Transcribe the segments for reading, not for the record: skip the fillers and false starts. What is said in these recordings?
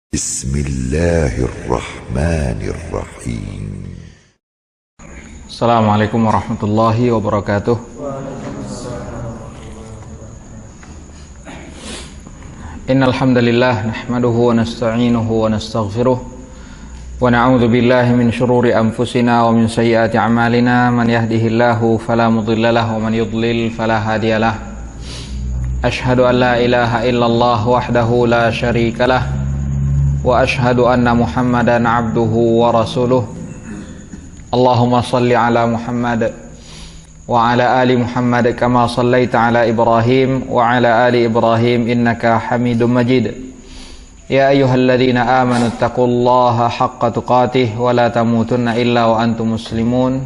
Bismillahirrahmanirrahim. Assalamualaikum warahmatullahi wabarakatuh. Innal hamdalillah nahmaduhu wa nasta'inuhu wa nastaghfiruh wa na'udzu billahi min shururi anfusina wa min sayyiati a'malina. Man yahdihillahu fala mudilla lahu wa man yudlil fala hadiyalah. Ashhadu an la ilaha illallah wahdahu la syarika lah wa ashhadu anna Muhammadan abduhu wa rasuluh. Allahumma salli ala Muhammad wa ala ali Muhammad kama sallaita ala Ibrahim wa ala ali Ibrahim innaka Hamidum Majid. Ya ayyuhalladzina amanu taqullaha haqqa tuqatih wa la tamutunna illa wa antum muslimun.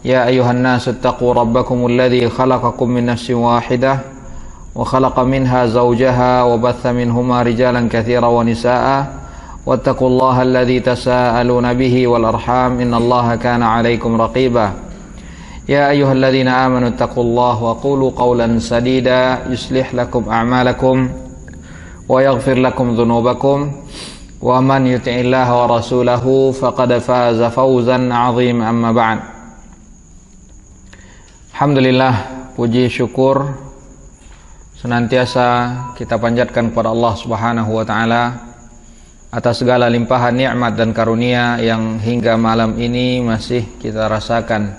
Ya ayyuhan nasu taqu rabbakumul ladzi khalaqakum min nafsin wahidah wa khalaqa minha zawjaha wa batha minhuma rijalan katsiran wa nisaa'a. Wattaqullaha alladzi tasaaluna bihi wal arham innallaha kana 'alaikum raqiba. Ya ayyuhalladzina amanu taqullaha wa qulu qawlan sadida yuslih lakum a'malakum wa yaghfir lakum dhunubakum wa man yuti'illaha wa rasulahu faqad faza fawzan 'azima. Amma ba'd. Alhamdulillah, puji syukur senantiasa kita panjatkan kepada Allah Subhanahu wa taala atas segala limpahan nikmat dan karunia yang hingga malam ini masih kita rasakan.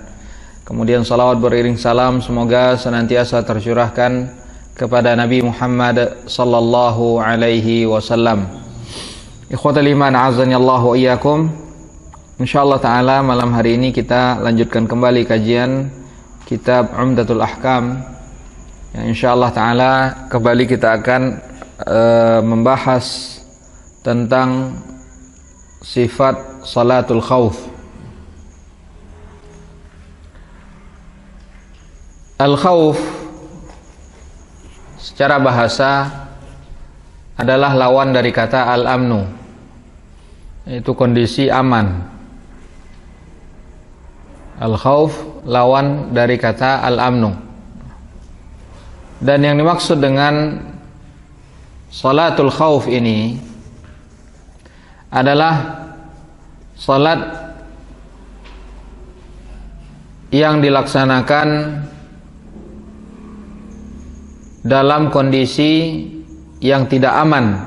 Kemudian salawat beriring salam semoga senantiasa tercurahkan kepada Nabi Muhammad sallallahu alaihi wasallam. Ikhwatal iman azanillahu wa iyyakum. Insyaallah taala malam hari ini kita lanjutkan kembali kajian kitab Umdatul Ahkam. Yang insyaallah taala kembali kita akan membahas tentang sifat salatul khauf. Al-khauf secara bahasa adalah lawan dari kata al-amnu, yaitu kondisi aman. Al-khauf lawan dari kata al-amnu. Dan yang dimaksud dengan salatul khauf ini adalah salat yang dilaksanakan dalam kondisi yang tidak aman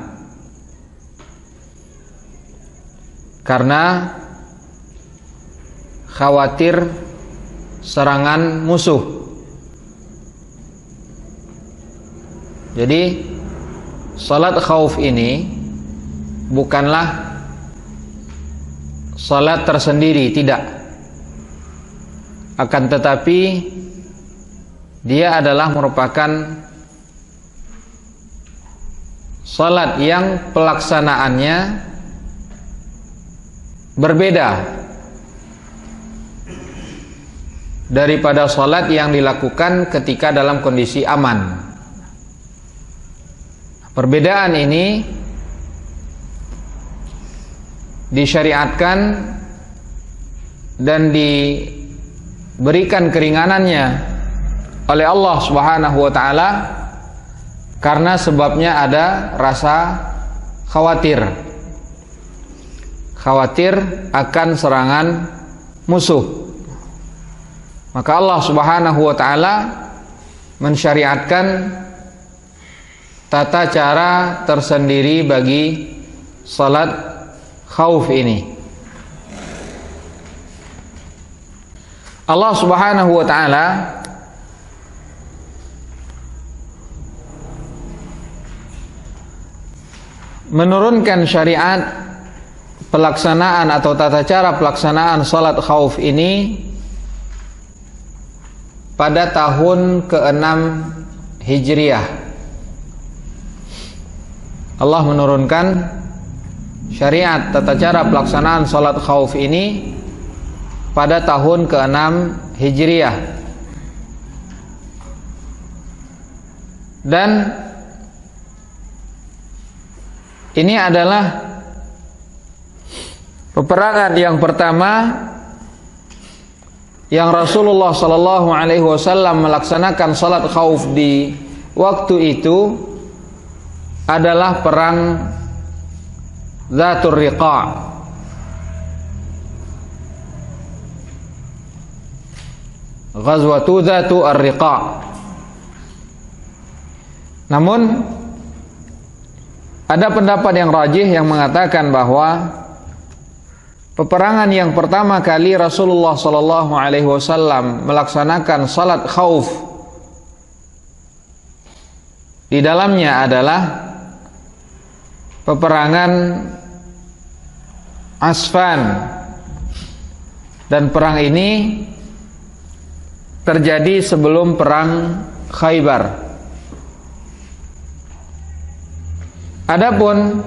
karena khawatir serangan musuh. Jadi salat khauf ini bukanlah salat tersendiri, tidak. Akan tetapi dia adalah merupakan salat yang pelaksanaannya berbeda daripada salat yang dilakukan ketika dalam kondisi aman. Perbedaan ini disyariatkan dan diberikan keringanannya oleh Allah Subhanahu wa taala karena sebabnya ada rasa khawatir akan serangan musuh. Maka Allah Subhanahu wa taala mensyariatkan tata cara tersendiri bagi salat khauf ini. Allah Subhanahu wa taala menurunkan syariat pelaksanaan atau tata cara pelaksanaan salat khauf ini pada tahun ke-6 Hijriah. Allah menurunkan syariat tata cara pelaksanaan salat khauf ini pada tahun ke-6 Hijriah. Dan ini adalah peperangan yang pertama yang Rasulullah sallallahu alaihi wasallam melaksanakan salat khauf di waktu itu adalah perang Dzatur Riqa'. Ghazwatu Dzatu Ar-Riqa'. Namun ada pendapat yang rajih yang mengatakan bahwa peperangan yang pertama kali Rasulullah sallallahu alaihi wasallam melaksanakan salat khauf di dalamnya adalah peperangan Asfan, dan perang ini terjadi sebelum perang Khaybar. Adapun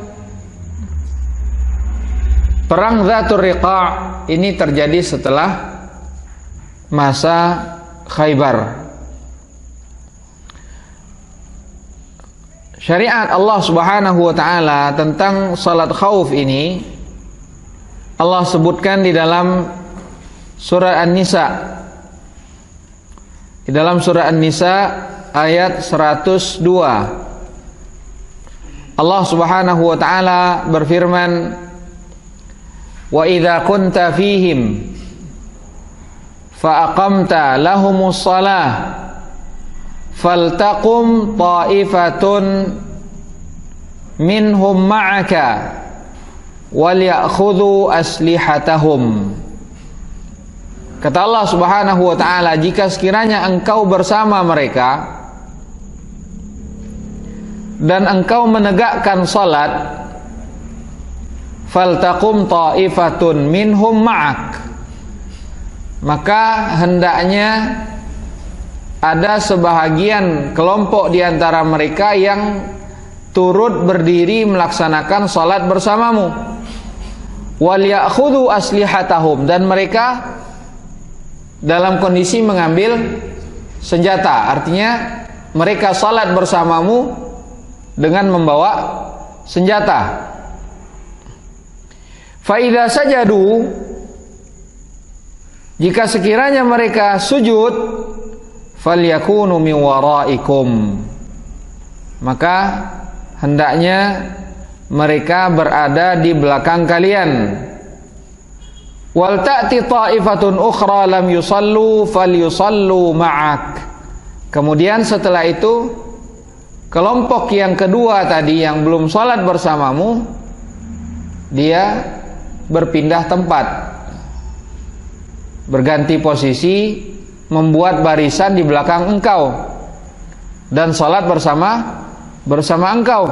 perang Dzatur Riqa' ini terjadi setelah masa Khaybar. Syariat Allah Subhanahu wa taala tentang salat khauf ini Allah sebutkan di dalam surah An-Nisa. Di dalam surah An-Nisa ayat 102. Allah Subhanahu wa taala berfirman, "Wa idza kunta fihim fa aqamta lahumus shalah faltaqum ta'ifatun minhum ma'aka wal ya'khudhu aslihatahum." Kata Allah Subhanahu wa taala, jika sekiranya engkau bersama mereka dan engkau menegakkan salat, faltaqum ta'ifatun minhum ma'ak, maka hendaknya ada sebahagian kelompok di antara mereka yang turut berdiri melaksanakan salat bersamamu. Wal ya'khudhu aslihatahum, dan mereka dalam kondisi mengambil senjata. Artinya mereka salat bersamamu dengan membawa senjata. Fa idza sajadu, jika sekiranya mereka sujud, falyakunu min waraikum, maka hendaknya mereka berada di belakang kalian. Wal ta'ti ta'ifatun ukhra lam yusallu falyusallu ma'ak. Kemudian setelah itu kelompok yang kedua tadi yang belum salat bersamamu, dia berpindah tempat, berganti posisi, membuat barisan di belakang engkau dan salat bersama engkau.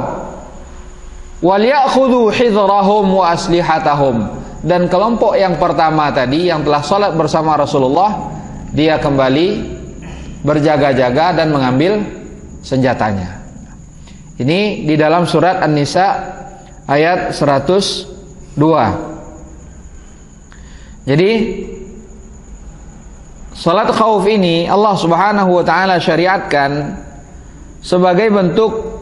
Wal ya'khudhu hidrahum wa aslihatahum, dan kelompok yang pertama tadi yang telah salat bersama Rasulullah, dia kembali berjaga-jaga dan mengambil senjatanya. Ini di dalam surat An-Nisa ayat 102. Jadi salat khauf ini Allah Subhanahu wa taala syariatkan sebagai bentuk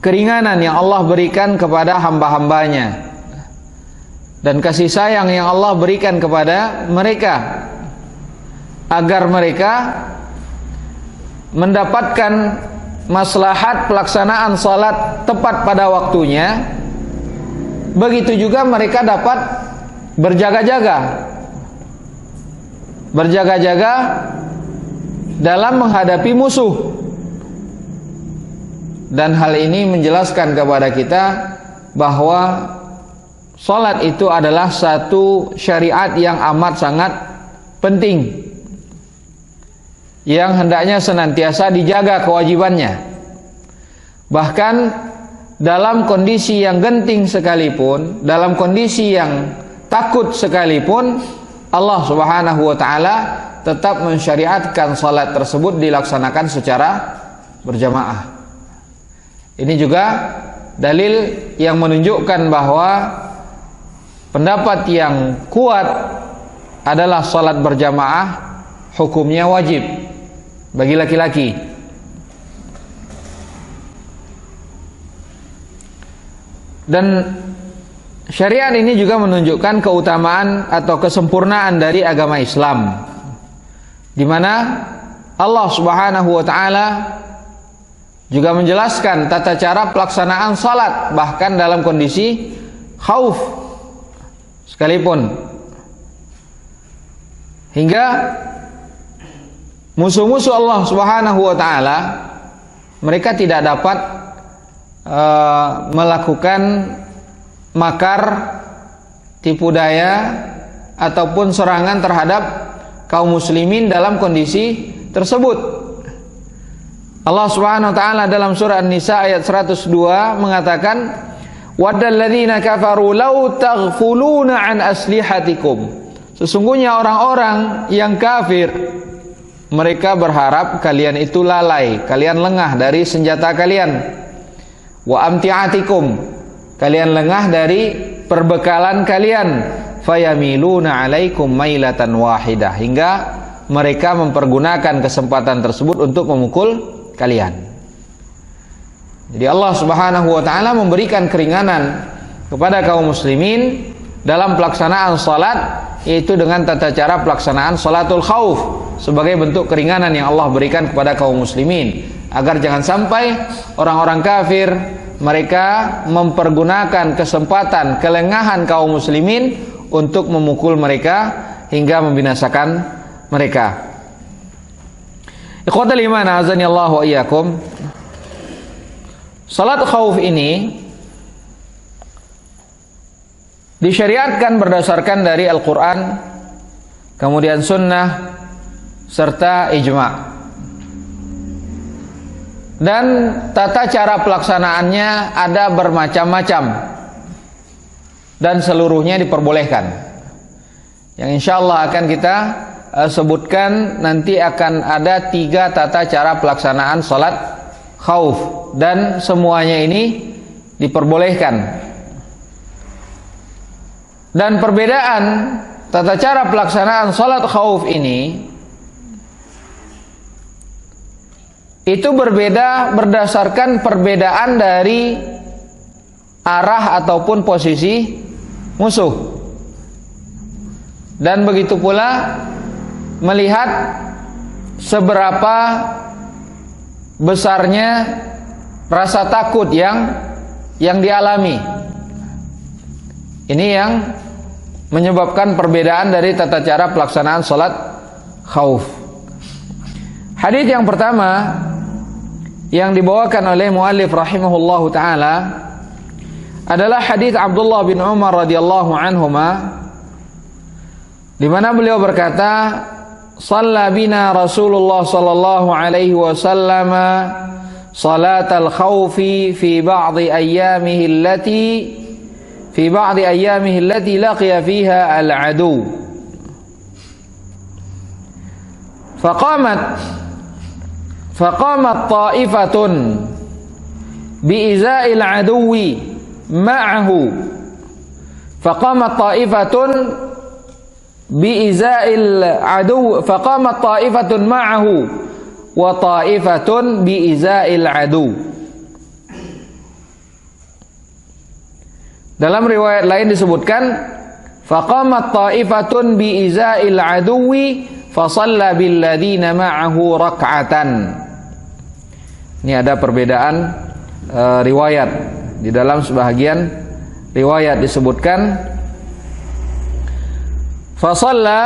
keringanan yang Allah berikan kepada hamba-hambanya dan kasih sayang yang Allah berikan kepada mereka, agar mereka mendapatkan maslahat pelaksanaan salat tepat pada waktunya. Begitu juga mereka dapat berjaga-jaga dalam menghadapi musuh. Dan hal ini menjelaskan kepada kita bahwa salat itu adalah satu syariat yang amat sangat penting, yang hendaknya senantiasa dijaga kewajibannya. Bahkan dalam kondisi yang genting sekalipun, dalam kondisi yang takut sekalipun, Allah Subhanahu wa taala tetap mensyariatkan salat tersebut dilaksanakan secara berjamaah. Ini juga dalil yang menunjukkan bahwa pendapat yang kuat adalah salat berjamaah hukumnya wajib bagi laki-laki. Dan syariat ini juga menunjukkan keutamaan atau kesempurnaan dari agama Islam, di mana Allah Subhanahu wa taala juga menjelaskan tata cara pelaksanaan salat bahkan dalam kondisi khauf sekalipun. Hingga musuh-musuh Allah Subhanahu wa taala mereka tidak dapat melakukan makar, tipu daya ataupun serangan terhadap kaum muslimin dalam kondisi tersebut. Allah Subhanahu wa taala dalam surah An-Nisa ayat 102 mengatakan, "Waddal ladzina kafaru law taghfuluna an aslihatikum." Sesungguhnya orang-orang yang kafir mereka berharap kalian itu lalai, kalian lengah dari senjata kalian. Wa amti'atikum, kalian lengah dari perbekalan kalian. Fayamiluna 'alaikum mailatan wahidah, hingga mereka mempergunakan kesempatan tersebut untuk memukul kalian. Jadi Allah Subhanahu wa taala memberikan keringanan kepada kaum muslimin dalam pelaksanaan salat, yaitu dengan tata cara pelaksanaan salatul khauf sebagai bentuk keringanan yang Allah berikan kepada kaum muslimin, agar jangan sampai orang-orang kafir mereka mempergunakan kesempatan kelengahan kaum muslimin untuk memukul mereka hingga membinasakan mereka. Ikhwatal iman azanillahu wa iyyakum. Salat khauf ini disyariatkan berdasarkan dari Al-Quran, kemudian sunnah, serta ijma'. Dan tata cara pelaksanaannya ada bermacam-macam, dan seluruhnya diperbolehkan. Yang insya Allah akan kita sebutkan nanti, akan ada 3 tata cara pelaksanaan salat khauf, dan semuanya ini diperbolehkan. Dan perbedaan tata cara pelaksanaan salat khauf ini itu berbeda berdasarkan perbedaan dari arah ataupun posisi musuh. Dan begitu pula melihat seberapa besarnya rasa takut yang dialami. Ini yang menyebabkan perbedaan dari tata cara pelaksanaan salat khauf. Hadis yang pertama yang dibawakan oleh muallif rahimahullahu taala adalah hadis Abdullah bin Umar radhiyallahu anhuma, di mana beliau berkata, "Shalla bina Rasulullah sallallahu alaihi wasallam salatal khaufi fi ba'dhi ayyamihi allati laqiya fiha al-adu." Faqamat ta'ifatun bi'iza'il aduwi ma'ahu. Faqamat ta'ifatun bi'iza'il adu. Faqamat ta'ifatun ma'ahu wa ta'ifatun bi'iza'il adu. Dalam riwayat lain disebutkan, faqamat ta'ifatun bi'iza'il aduwi fasalla billadzina ma'ahu rak'atan. Ini ada perbedaan riwayat. Di dalam sebahagian riwayat disebutkan fasalla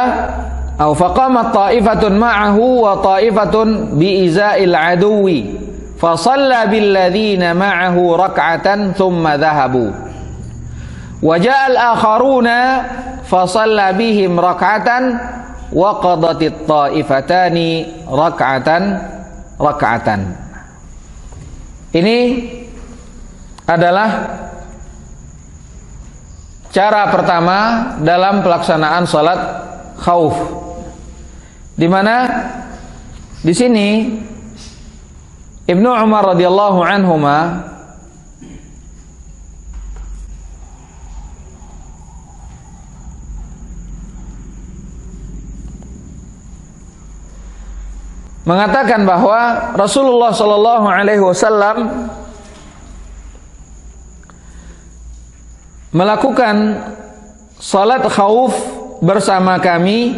atau faqamat ta'ifatun ma'ahu wa ta'ifatun bi'iza'il aduwi fasalla billadzina ma'ahu rak'atan thumma dhahabu. Wa ja'al akharuna fasalla bihim rak'atan wa qadatit ta'ifatani rak'atan. Ini adalah cara pertama dalam pelaksanaan salat khauf, di mana di sini Ibnu Umar radhiyallahu anhuma mengatakan bahwa Rasulullah sallallahu alaihi wasallam melakukan salat khauf bersama kami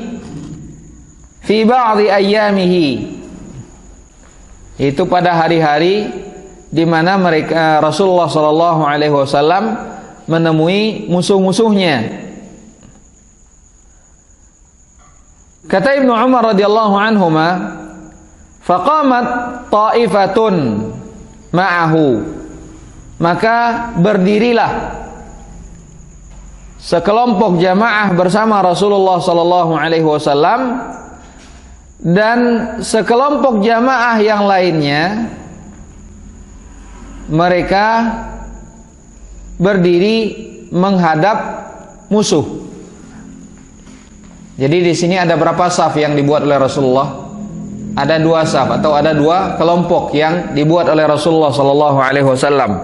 fi ba'dhi ayyamihi, itu pada hari-hari di mana mereka Rasulullah sallallahu alaihi wasallam menemui musuh-musuhnya. Kata Ibnu Umar radhiyallahu anhuma, faqamat ta'ifatun ma'ahu, maka berdirilah sekelompok jamaah bersama Rasulullah sallallahu alaihi wasallam, dan sekelompok jamaah yang lainnya mereka berdiri menghadap musuh. Jadi di sini ada berapa saf yang dibuat oleh Rasulullah? Ada 2 saf atau ada 2 kelompok yang dibuat oleh Rasulullah sallallahu alaihi wasallam.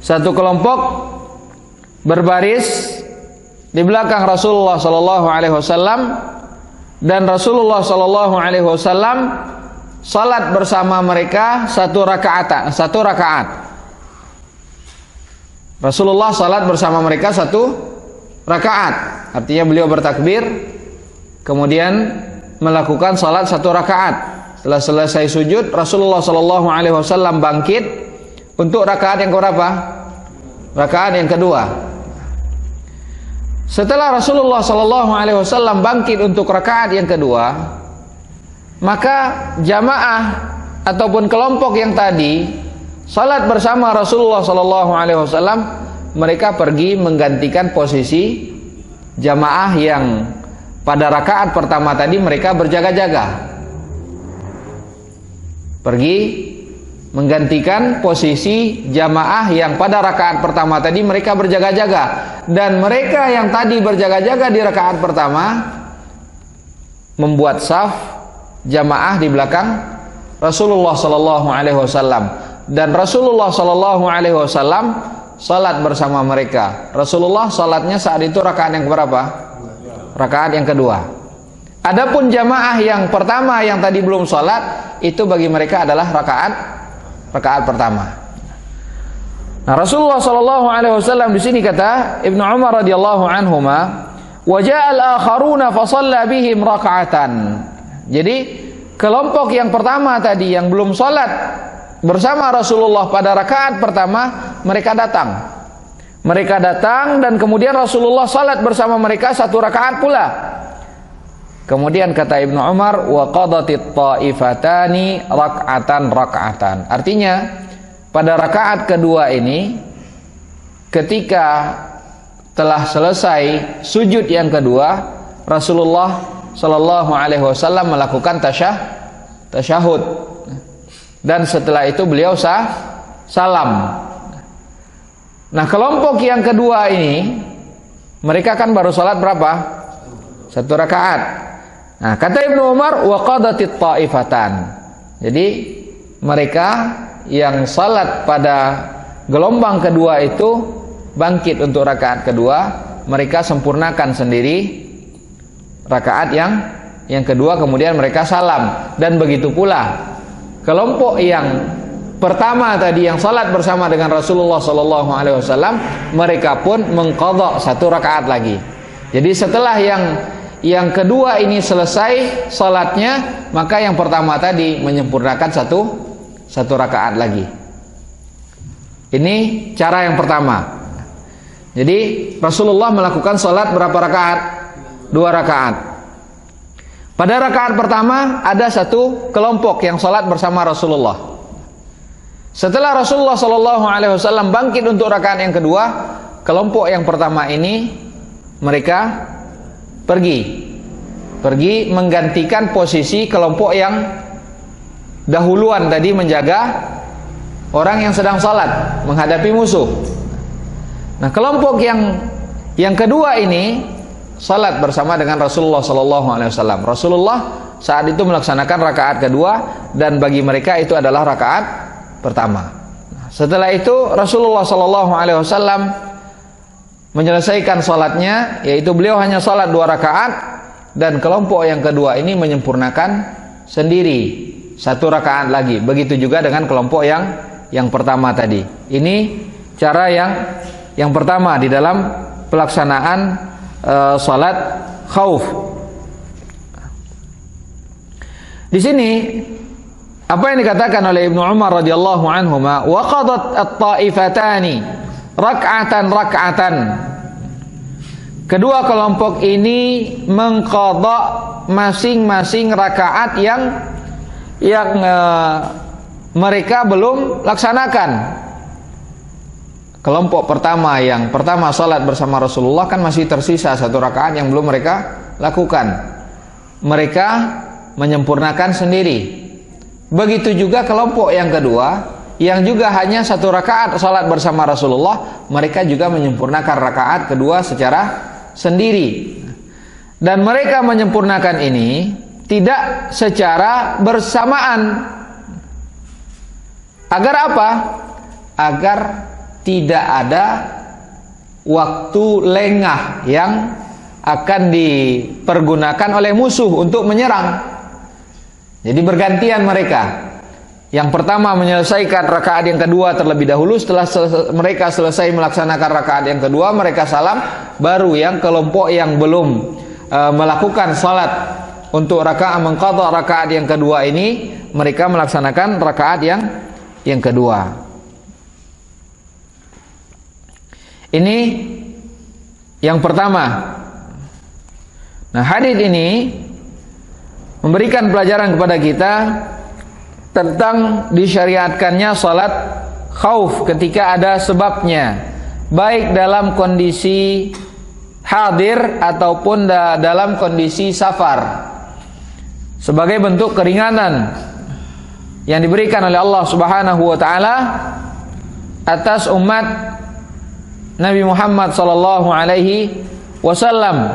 Satu kelompok berbaris di belakang Rasulullah sallallahu alaihi wasallam, dan Rasulullah sallallahu alaihi wasallam salat bersama mereka 1 rakaat. Rasulullah salat bersama mereka 1 rakaat. Artinya beliau bertakbir, kemudian melakukan salat 1 rakaat. Setelah selesai sujud, Rasulullah sallallahu alaihi wasallam bangkit untuk rakaat yang keberapa? Rakaat yang kedua. Setelah Rasulullah sallallahu alaihi wasallam bangkit untuk rakaat yang kedua, maka jamaah ataupun kelompok yang tadi salat bersama Rasulullah sallallahu alaihi wasallam, mereka pergi menggantikan posisi jamaah yang pada rakaat pertama tadi mereka berjaga-jaga. Pergi menggantikan posisi jamaah yang pada rakaat pertama tadi mereka berjaga-jaga, dan mereka yang tadi berjaga-jaga di rakaat pertama membuat saf jamaah di belakang Rasulullah sallallahu alaihi wasallam, dan Rasulullah sallallahu alaihi wasallam salat bersama mereka. Rasulullah salatnya saat itu rakaat yang berapa? Rakaat yang kedua. Adapun jamaah yang pertama yang tadi belum salat, itu bagi mereka adalah rakaat pertama. Nah, Rasulullah sallallahu alaihi wasallam di sini kata Ibnu Umar radhiyallahu anhuma, wa ja'al akharuna fa shalla bihim raka'atan. Jadi kelompok yang pertama tadi yang belum salat bersama Rasulullah pada rakaat pertama, mereka datang. Mereka datang dan kemudian Rasulullah salat bersama mereka 1 rakaat pula. Kemudian kata Ibnu Umar, wa qadatit ta'ifatani raka'atan. Artinya pada rakaat kedua ini, ketika telah selesai sujud yang kedua, Rasulullah sallallahu alaihi wasallam melakukan tasyahud. Dan setelah itu beliau salam. Nah, kelompok yang kedua ini mereka kan baru salat berapa? 1 rakaat. Nah, kata Ibnu Umar, wa qadatit ta'ifatan. Jadi mereka yang salat pada gelombang kedua itu bangkit untuk rakaat kedua, mereka sempurnakan sendiri rakaat yang kedua, kemudian mereka salam. Dan begitu pula kelompok yang pertama tadi yang salat bersama dengan Rasulullah sallallahu alaihi wasallam, mereka pun mengqadha 1 rakaat lagi. Jadi setelah yang kedua ini selesai salatnya, maka yang pertama tadi menyempurnakan satu rakaat lagi. Ini cara yang pertama. Jadi Rasulullah melakukan salat berapa rakaat? 2 rakaat. Pada rakaat pertama ada 1 kelompok yang salat bersama Rasulullah. Setelah Rasulullah sallallahu alaihi wasallam bangkit untuk rakaat yang kedua, kelompok yang pertama ini mereka pergi menggantikan posisi kelompok yang dahuluan tadi menjaga orang yang sedang salat menghadapi musuh. Nah, kelompok yang kedua ini salat bersama dengan Rasulullah sallallahu alaihi wasallam. Rasulullah saat itu melaksanakan rakaat kedua, dan bagi mereka itu adalah rakaat pertama. Nah, setelah itu Rasulullah sallallahu alaihi wasallam menyelesaikan salatnya, yaitu beliau hanya salat 2 rakaat, dan kelompok yang kedua ini menyempurnakan sendiri 1 rakaat lagi. Begitu juga dengan kelompok yang pertama tadi. Ini cara yang pertama di dalam pelaksanaan salat khauf. Di sini apa yang dikatakan oleh Ibnu Umar radhiyallahu anhuma, wa qadat at-ta'ifatani rak'atan. Kedua kelompok ini mengqadha masing-masing rakaat yang mereka belum laksanakan. Kelompok pertama yang pertama salat bersama Rasulullah kan masih tersisa satu rakaat yang belum mereka lakukan. Mereka menyempurnakan sendiri. Begitu juga kelompok yang kedua yang juga hanya satu rakaat salat bersama Rasulullah, mereka juga menyempurnakan rakaat kedua secara sendiri. Dan mereka menyempurnakan ini tidak secara bersamaan. Agar apa? Agar tidak ada waktu lengah yang akan dipergunakan oleh musuh untuk menyerang. Jadi bergantian mereka. Yang pertama menyelesaikan rakaat yang kedua terlebih dahulu. Setelah mereka selesai melaksanakan rakaat yang kedua, mereka salam. Baru yang kelompok yang belum melakukan salat untuk rakaat mengqadha rakaat yang kedua ini, mereka melaksanakan rakaat yang kedua. Ini yang pertama. Nah, hadits ini memberikan pelajaran kepada kita tentang disyariatkannya salat khauf ketika ada sebabnya, baik dalam kondisi hadir ataupun dalam kondisi safar, sebagai bentuk keringanan yang diberikan oleh Allah Subhanahu wa taala atas umat Nabi Muhammad sallallahu alaihi wasallam,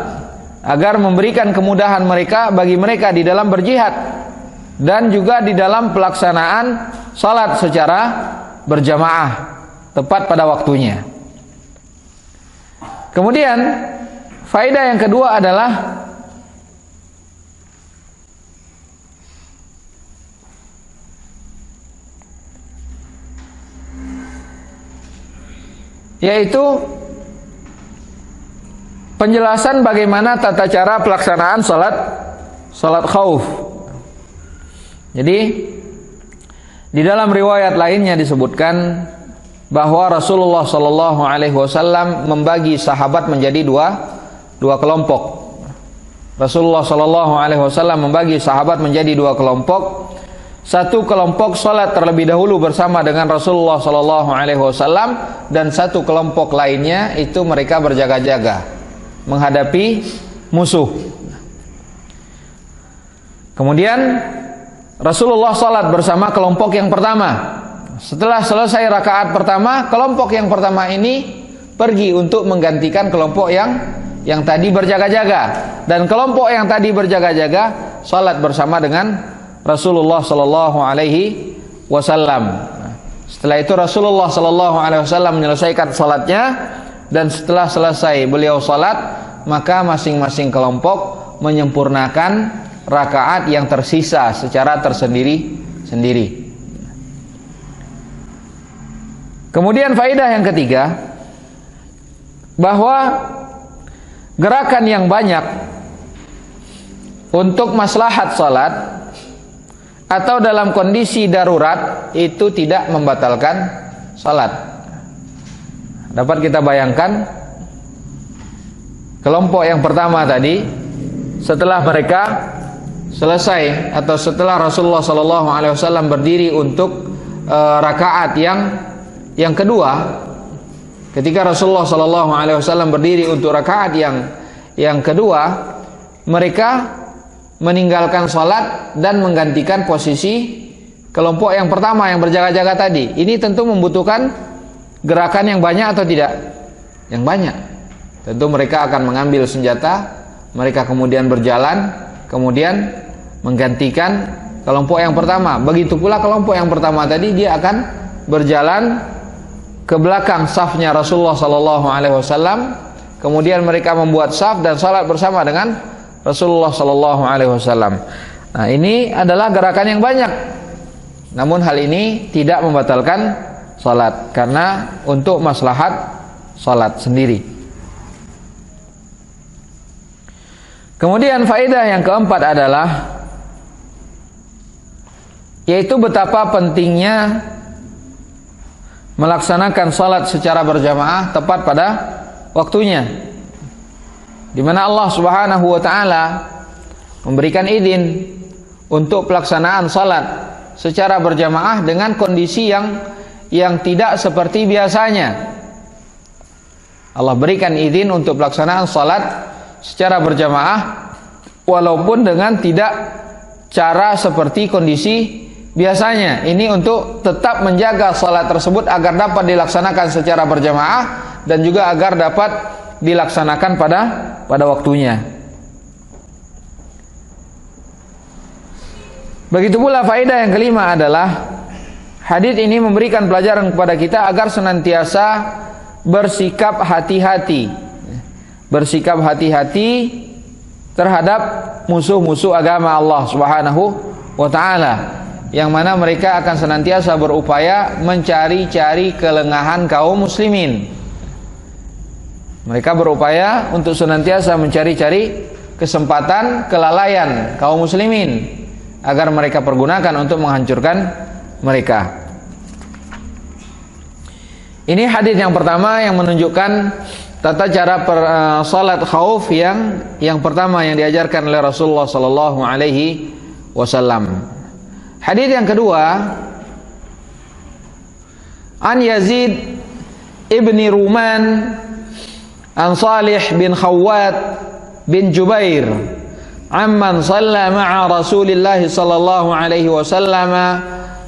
agar memberikan kemudahan bagi mereka di dalam berjihad dan juga di dalam pelaksanaan salat secara berjamaah tepat pada waktunya. Kemudian faedah yang kedua adalah yaitu penjelasan bagaimana tata cara pelaksanaan salat khauf. Jadi di dalam riwayat lainnya disebutkan bahwa Rasulullah sallallahu alaihi wasallam membagi sahabat menjadi dua kelompok. Rasulullah sallallahu alaihi wasallam membagi sahabat menjadi dua kelompok. Satu kelompok salat terlebih dahulu bersama dengan Rasulullah sallallahu alaihi wasallam, dan satu kelompok lainnya itu mereka berjaga-jaga menghadapi musuh. Kemudian Rasulullah salat bersama kelompok yang pertama. Setelah selesai rakaat pertama, kelompok yang pertama ini pergi untuk menggantikan kelompok yang tadi berjaga-jaga, dan kelompok yang tadi berjaga-jaga salat bersama dengan Rasulullah sallallahu alaihi wasallam. Setelah itu Rasulullah sallallahu alaihi wasallam menyelesaikan salatnya, dan setelah selesai beliau salat, maka masing-masing kelompok menyempurnakan rakaat yang tersisa secara tersendiri-sendiri. Kemudian faedah yang ketiga, bahwa gerakan yang banyak untuk maslahat salat atau dalam kondisi darurat itu tidak membatalkan salat. Dapat kita bayangkan kelompok yang pertama tadi, setelah mereka selesai atau setelah Rasulullah SAW berdiri untuk rakaat yang kedua, ketika Rasulullah SAW berdiri untuk rakaat yang kedua, mereka meninggalkan salat dan menggantikan posisi kelompok yang pertama yang berjaga-jaga tadi. Ini tentu membutuhkan gerakan yang banyak atau tidak? Yang banyak. Tentu mereka akan mengambil senjata, mereka kemudian berjalan, kemudian menggantikan kelompok yang pertama. Begitu pula kelompok yang pertama tadi, dia akan berjalan ke belakang safnya Rasulullah SAW, kemudian mereka membuat saf dan salat bersama dengan Rasulullah sallallahu alaihi wasallam. Nah, ini adalah gerakan yang banyak. Namun hal ini tidak membatalkan salat karena untuk maslahat salat sendiri. Kemudian faedah yang keempat adalah yaitu betapa pentingnya melaksanakan salat secara berjamaah tepat pada waktunya, di mana Allah Subhanahu wa taala memberikan izin untuk pelaksanaan salat secara berjamaah dengan kondisi yang tidak seperti biasanya. Allah berikan izin untuk pelaksanaan salat secara berjamaah walaupun dengan tidak cara seperti kondisi biasanya. Ini untuk tetap menjaga salat tersebut agar dapat dilaksanakan secara berjamaah dan juga agar dapat dilaksanakan pada waktunya. Begitu pula faedah yang kelima adalah hadis ini memberikan pelajaran kepada kita agar senantiasa bersikap hati-hati. Bersikap hati-hati terhadap musuh-musuh agama Allah Subhanahu wa taala, yang mana mereka akan senantiasa berupaya mencari-cari kelengahan kaum muslimin. Mereka berupaya untuk senantiasa mencari-cari kesempatan kelalaian kaum muslimin agar mereka pergunakan untuk menghancurkan mereka. Ini hadis yang pertama yang menunjukkan tata cara salat khauf yang pertama yang diajarkan oleh Rasulullah sallallahu alaihi wasallam. Hadis yang kedua, an Yazid ibni Ruman an Salih bin Khawwat bin Jubair amman shalla ma'a Rasulillah sallallahu alaihi wasallam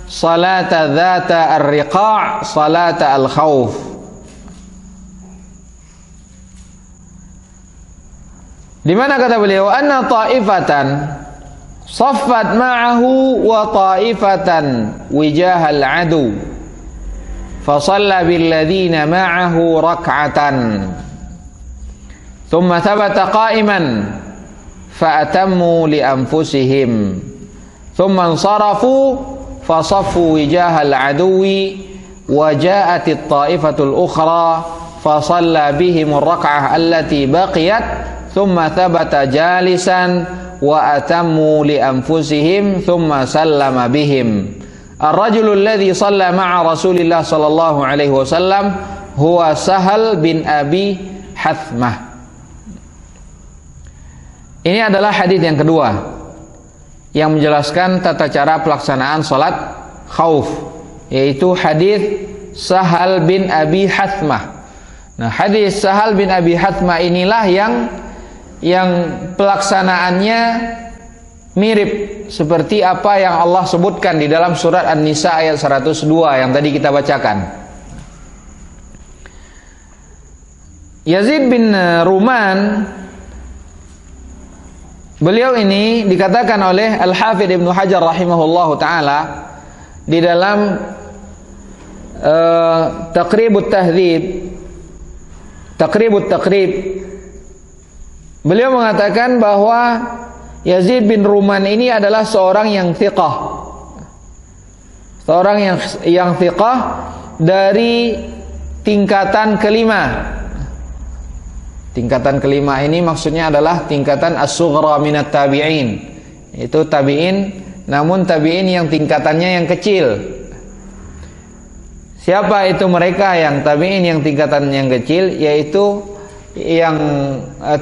salata dzata ar-riqa' salata al-khauf. Di mana kata beliau, anna ta'ifatan saffat ma'ahu wa ta'ifatan wijahal adu fa shalla bil ladzina ma'ahu rak'atan thumma thabata qa'iman fa atammu li anfusihim thumma ansarafu fa saffu wijahal aduwi wa ja'atit ta'ifatul ukhra fa shalla bihim ar-rak'ah allati baqiyat thumma thabata jalisan wa atammu li anfusihim thumma sallama bihim. Ar-rajulu alladhi shalla ma'a Rasulillah sallallahu alaihi wasallam huwa Sahal bin Abi Hathmah. Ini adalah hadis yang kedua yang menjelaskan tata cara pelaksanaan salat khauf, yaitu hadis Sahal bin Abi Hathmah. Nah, hadis Sahal bin Abi Hathmah inilah yang pelaksanaannya mirip seperti apa yang Allah sebutkan di dalam surat An-Nisa ayat 102 yang tadi kita bacakan. Yazid bin Ruman, beliau ini dikatakan oleh Al-Hafidh Ibnu Hajar rahimahullahu taala di dalam Taqribut Taqrib, beliau mengatakan bahwa Yazid bin Ruman ini adalah seorang yang thiqah, seorang yang thiqah dari tingkatan kelima. Tingkatan kelima ini maksudnya adalah tingkatan as-sughra minat tabi'in. Itu tabi'in, namun tabi'in yang tingkatannya yang kecil. Siapa itu mereka yang tabi'in yang tingkatan yang kecil? Yaitu yang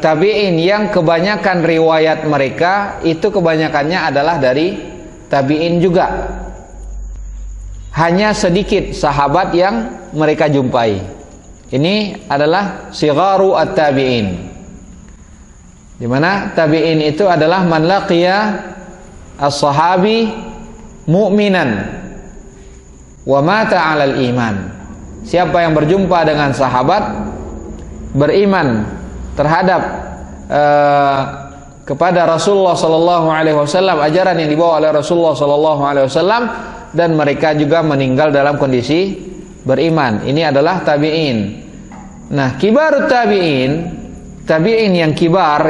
tabi'in yang kebanyakan riwayat mereka itu kebanyakannya adalah dari tabi'in juga. Hanya sedikit sahabat yang mereka jumpai. Ini adalah sigharu at-tabi'in, di mana tabi'in itu adalah man laqiya as-sahabi mu'minan wa mata 'alal iman. Siapa yang berjumpa dengan sahabat beriman terhadap kepada Rasulullah sallallahu alaihi wasallam, ajaran yang dibawa oleh Rasulullah sallallahu alaihi wasallam, dan mereka juga meninggal dalam kondisi beriman. Ini adalah tabi'in. Nah, kibarut tabi'in, tabi'in yang kibar,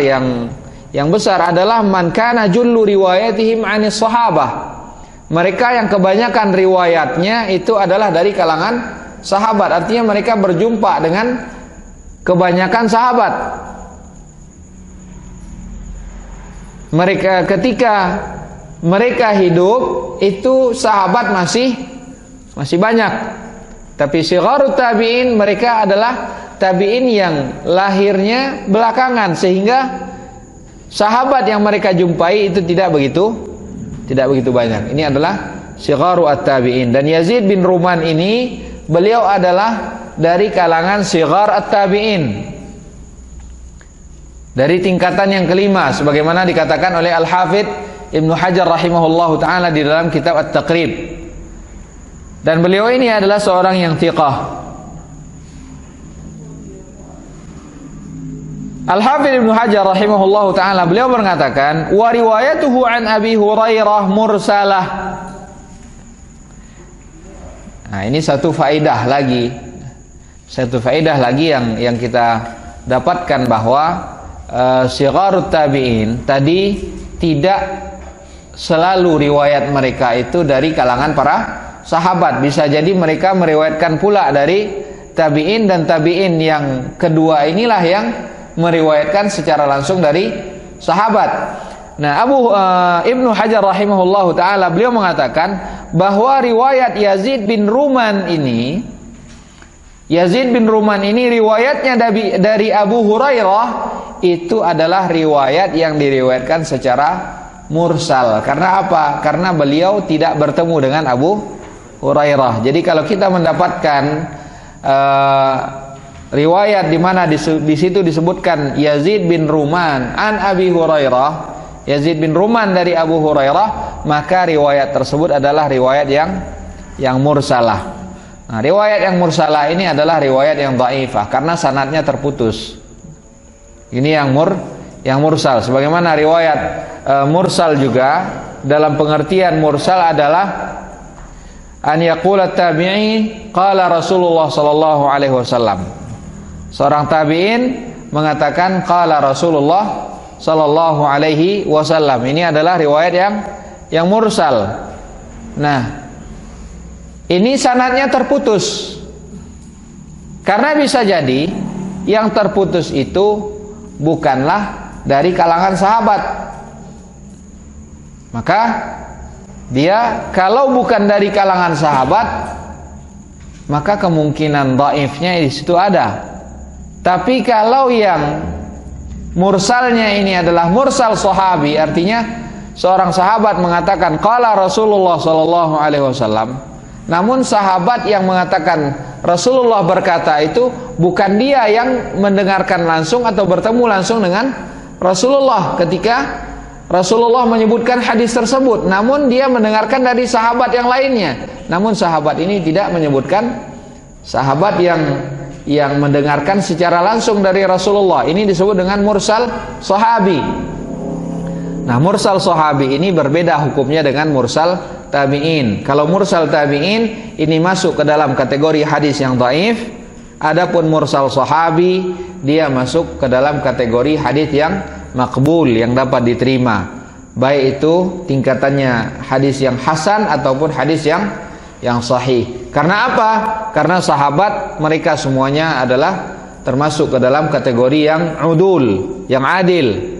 yang besar adalah man kana jullu riwayatihim 'anis sahabah. Mereka yang kebanyakan riwayatnya itu adalah dari kalangan sahabat. Artinya mereka berjumpa dengan kebanyakan sahabat. Mereka ketika mereka hidup itu sahabat masih banyak. Tapi sigharut tabi'in mereka adalah tabi'in yang lahirnya belakangan, sehingga sahabat yang mereka jumpai itu tidak begitu banyak. Ini adalah sigharu at-tabi'in. Dan Yazid bin Ruman ini beliau adalah dari kalangan sighar at-tabi'in, dari tingkatan yang kelima, sebagaimana dikatakan oleh Al-Hafidz Ibnu Hajar rahimahullahu taala di dalam kitab At-Taqrib. Dan beliau ini adalah seorang yang thiqah. Al-Hafidz Ibnu Hajar rahimahullahu taala beliau mengatakan, wa riwayatuhu an Abi Hurairah mursalah. Nah, ini satu faedah lagi. Satu faedah lagi yang kita dapatkan, bahwa sigharut tabi'in tadi tidak selalu riwayat mereka itu dari kalangan para sahabat. Bisa jadi mereka meriwayatkan pula dari tabi'in, dan tabi'in yang kedua inilah yang meriwayatkan secara langsung dari sahabat. Nah, Ibnu Hajar rahimahullahu taala beliau mengatakan bahwa riwayat Yazid bin Ruman ini riwayatnya dari Abu Hurairah itu adalah riwayat yang diriwayatkan secara mursal. Karena apa? Karena beliau tidak bertemu dengan Abu Hurairah. Jadi kalau kita mendapatkan riwayat di mana di situ disebutkan Yazid bin Ruman an Abi Hurairah, Yazid bin Ruman dari Abu Hurairah, maka riwayat tersebut adalah riwayat yang mursalah. Nah, riwayat yang mursalah ini adalah riwayat yang dhaifah karena sanadnya terputus. Ini yang mursal. Sebagaimana riwayat mursal juga, dalam pengertian mursal adalah an yaqula tabi'i qala Rasulullah sallallahu alaihi wasallam. Seorang tabi'in mengatakan qala Rasulullah sallallahu alaihi wasallam. Ini adalah riwayat yang mursal. Nah, ini sanadnya terputus. Karena bisa jadi yang terputus itu bukanlah dari kalangan sahabat. Maka dia kalau bukan dari kalangan sahabat, maka kemungkinan dhaifnya di situ ada. Tapi kalau yang mursalnya ini adalah mursal sahabi, artinya seorang sahabat mengatakan qala Rasulullah sallallahu alaihi wasallam, namun sahabat yang mengatakan Rasulullah berkata itu bukan dia yang mendengarkan langsung atau bertemu langsung dengan Rasulullah ketika Rasulullah menyebutkan hadis tersebut, namun dia mendengarkan dari sahabat yang lainnya. Namun sahabat ini tidak menyebutkan sahabat yang mendengarkan secara langsung dari Rasulullah. Ini disebut dengan mursal sahabi. Nah, mursal sahabi ini berbeda hukumnya dengan mursal tabi'in. Kalau mursal tabi'in ini masuk ke dalam kategori hadis yang dhaif. Adapun mursal sahabi dia masuk ke dalam kategori hadis yang makbul, yang dapat diterima. Baik itu tingkatannya hadis yang hasan ataupun hadis yang sahih. Karena apa? Karena sahabat mereka semuanya adalah termasuk ke dalam kategori yang udul, yang adil.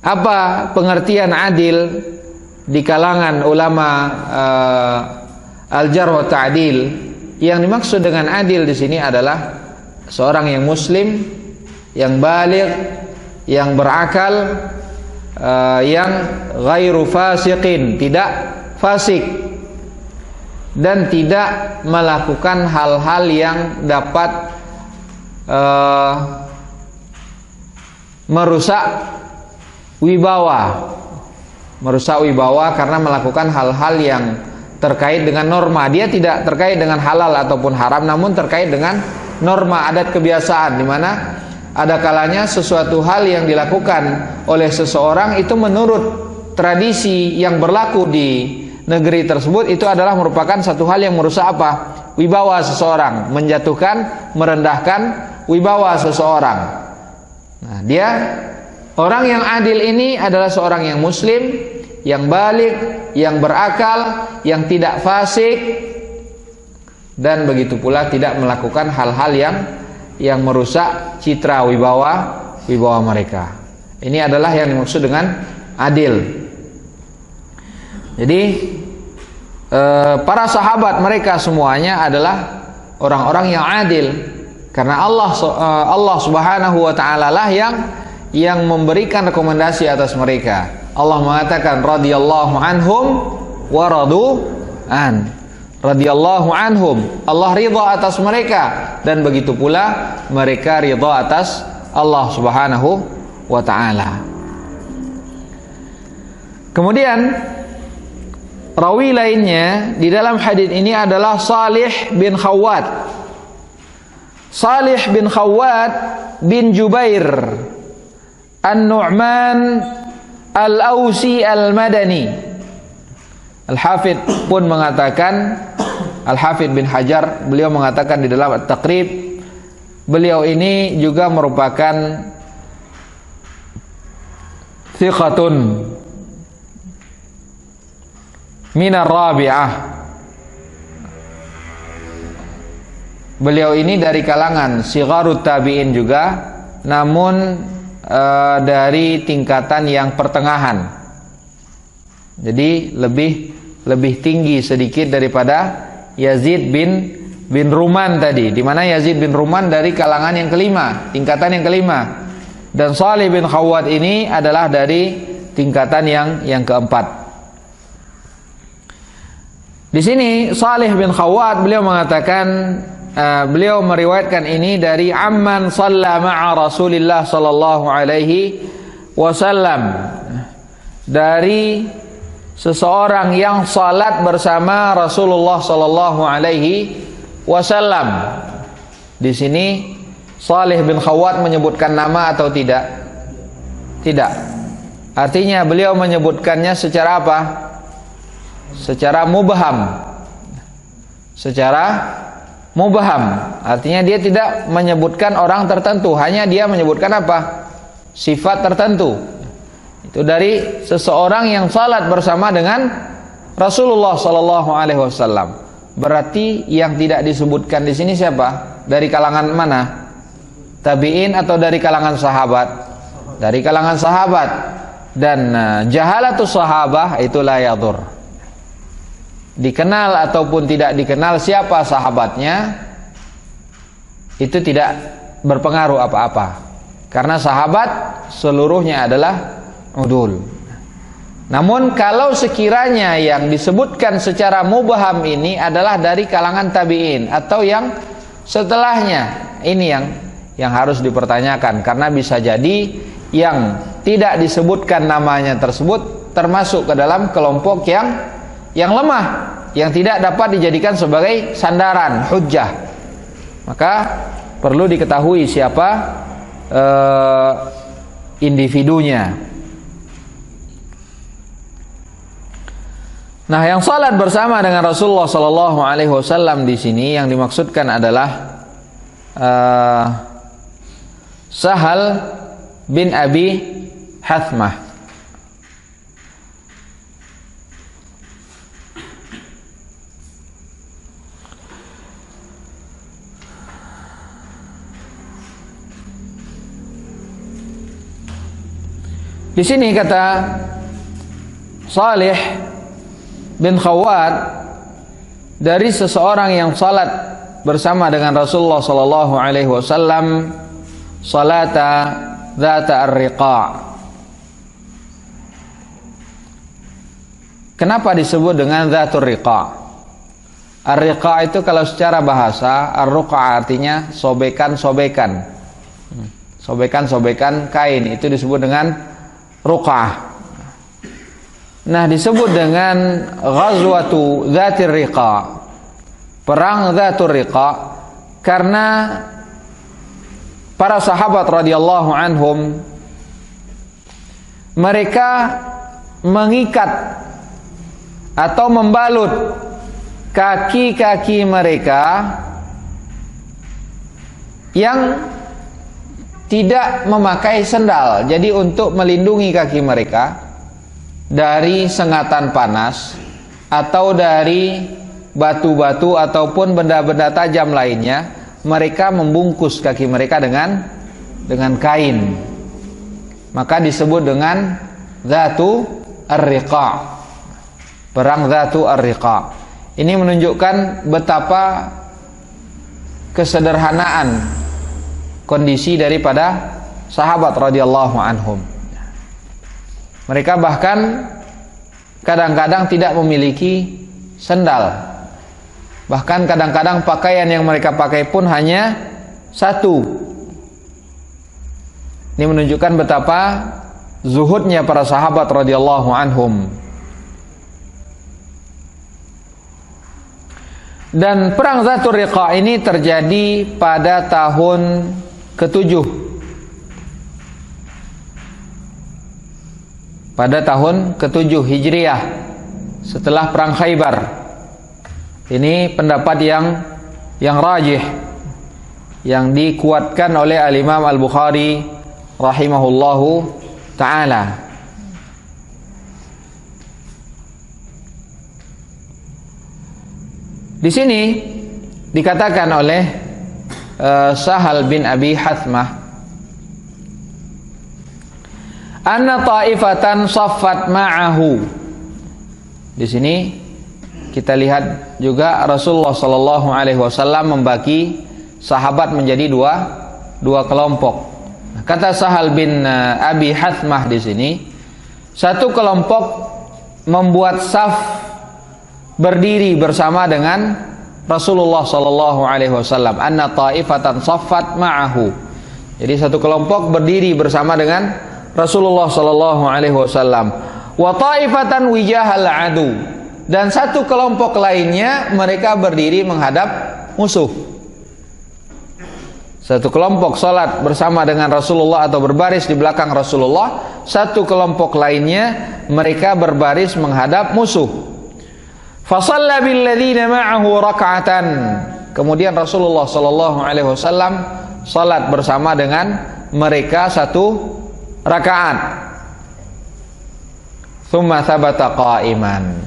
Apa pengertian adil di kalangan ulama al-jarh wa ta'dil? Yang dimaksud dengan adil di sini adalah seorang yang muslim, yang baligh, yang berakal, yang ghairu fasiqin, tidak fasik, dan tidak melakukan hal-hal yang dapat merusak wibawa karena melakukan hal-hal yang terkait dengan norma. Dia tidak terkait dengan halal ataupun haram, namun terkait dengan norma adat kebiasaan, di mana ada kalanya sesuatu hal yang dilakukan oleh seseorang itu menurut tradisi yang berlaku di negeri tersebut, itu adalah merupakan satu hal yang merusak apa? Wibawa seseorang, menjatuhkan, merendahkan wibawa seseorang. Nah, dia orang yang adil ini adalah seorang yang muslim, yang baligh, yang berakal, yang tidak fasik, dan begitu pula tidak melakukan hal-hal yang merusak citra wibawa mereka. Ini adalah yang dimaksud dengan adil. Jadi para sahabat mereka semuanya adalah orang-orang yang adil, karena Allah Subhanahu wa taala lah yang memberikan rekomendasi atas mereka. Allah mengatakan radhiyallahu anhum wa radu an. Radhiyallahu anhum, Allah ridha atas mereka, dan begitu pula mereka ridha atas Allah Subhanahu wa taala. Kemudian rawi lainnya di dalam hadis ini adalah Salih bin Khawwat. Salih bin Khawwat bin Jubair An-Nu'man Al-Ausi Al-Madani. Al-Hafidh pun mengatakan, Al-Hafidh bin Hajar, beliau mengatakan di dalam At-Taqrib, beliau ini juga merupakan thiqatun minar rabi'ah. Beliau ini dari kalangan sigharut tabi'in juga, namun dari tingkatan yang pertengahan. Jadi lebih tinggi sedikit daripada Yazid bin Ruman tadi, di mana Yazid bin Ruman dari kalangan yang kelima, tingkatan yang kelima, dan Salih bin Khawwat ini adalah dari tingkatan yang keempat. Di sini Salih bin Khawwat beliau mengatakan, beliau meriwayatkan ini dari amman shalla ma'a Rasulillah sallallahu alaihi wasallam, dari seseorang yang salat bersama Rasulullah sallallahu alaihi wasallam. Di sini Salih bin Khawwat menyebutkan nama atau tidak? Tidak. Artinya beliau menyebutkannya secara apa? Secara mubham. Secara mubham. Artinya dia tidak menyebutkan orang tertentu, hanya dia menyebutkan apa? Sifat tertentu. Itu dari seseorang yang salat bersama dengan Rasulullah sallallahu alaihi wasallam. Berarti yang tidak disebutkan di sini siapa? Dari kalangan mana? Tabi'in atau dari kalangan sahabat? Dari kalangan sahabat. Dan jahalatus sahabah itu la yadur. Dikenal ataupun tidak dikenal siapa sahabatnya, itu tidak berpengaruh apa-apa. Karena sahabat seluruhnya adalah udul. Namun kalau sekiranya yang disebutkan secara mubham ini adalah dari kalangan tabi'in atau yang setelahnya, ini yang harus dipertanyakan, karena bisa jadi yang tidak disebutkan namanya tersebut termasuk ke dalam kelompok yang lemah, yang tidak dapat dijadikan sebagai sandaran, hujjah. Maka perlu diketahui siapa individunya. Nah, yang salat bersama dengan Rasulullah sallallahu alaihi wasallam di sini yang dimaksudkan adalah Sahal bin Abi Hathmah. Di sini kata Salih bin Khawwat, dari seseorang yang salat bersama dengan Rasulullah sallallahu alaihi wasallam salata dzata ar-riqa. Kenapa disebut dengan dzatur riqa? Ar-riqa itu kalau secara bahasa, ar-ruqa artinya sobekan-sobekan. Sobekan-sobekan kain itu disebut dengan ruqah. Nah, disebut dengan ghazwatu dzatir riqa, perang dzatur riqa, karena para sahabat radhiyallahu anhum mereka mengikat atau membalut kaki-kaki mereka yang tidak memakai sendal. Jadi untuk melindungi kaki mereka dari sengatan panas atau dari batu-batu ataupun benda-benda tajam lainnya, mereka membungkus kaki mereka dengan kain. Maka disebut dengan dzatu ar-riqa, perang dzatu ar-riqa. Ini menunjukkan betapa kesederhanaan kondisi daripada sahabat radhiyallahu anhum. Mereka bahkan kadang-kadang tidak memiliki sendal. Bahkan kadang-kadang pakaian yang mereka pakai pun hanya satu. Ini menunjukkan betapa zuhudnya para sahabat radhiyallahu anhum. Dan perang Dzatur Riqa ini terjadi pada tahun ke-7. Pada tahun ke-7 Hijriah, setelah perang Khaybar. Ini pendapat yang rajih, yang dikuatkan oleh Al-Imam Al-Bukhari rahimahullahu ta'ala. Di sini dikatakan oleh Sahal bin Abi Hathmah, anna ta'ifatan saffat ma'ahu. Di sini kita lihat juga Rasulullah sallallahu alaihi wasallam membagi sahabat menjadi dua kelompok. Kata Sahal bin Abi Hathmah di sini, satu kelompok membuat saf berdiri bersama dengan Rasulullah sallallahu alaihi wasallam. Anna ta'ifatan saffat ma'ahu. Jadi satu kelompok berdiri bersama dengan Rasulullah sallallahu alaihi wasallam. Wa ta'ifatan wijahal adu. Dan satu kelompok lainnya mereka berdiri menghadap musuh. Satu kelompok salat bersama dengan Rasulullah atau berbaris di belakang Rasulullah, satu kelompok lainnya mereka berbaris menghadap musuh. Fasalla bil ladzina ma'ahu rak'atan. Kemudian Rasulullah sallallahu alaihi wasallam salat bersama dengan mereka satu rakaat. Tsumma tsabata qa'iman.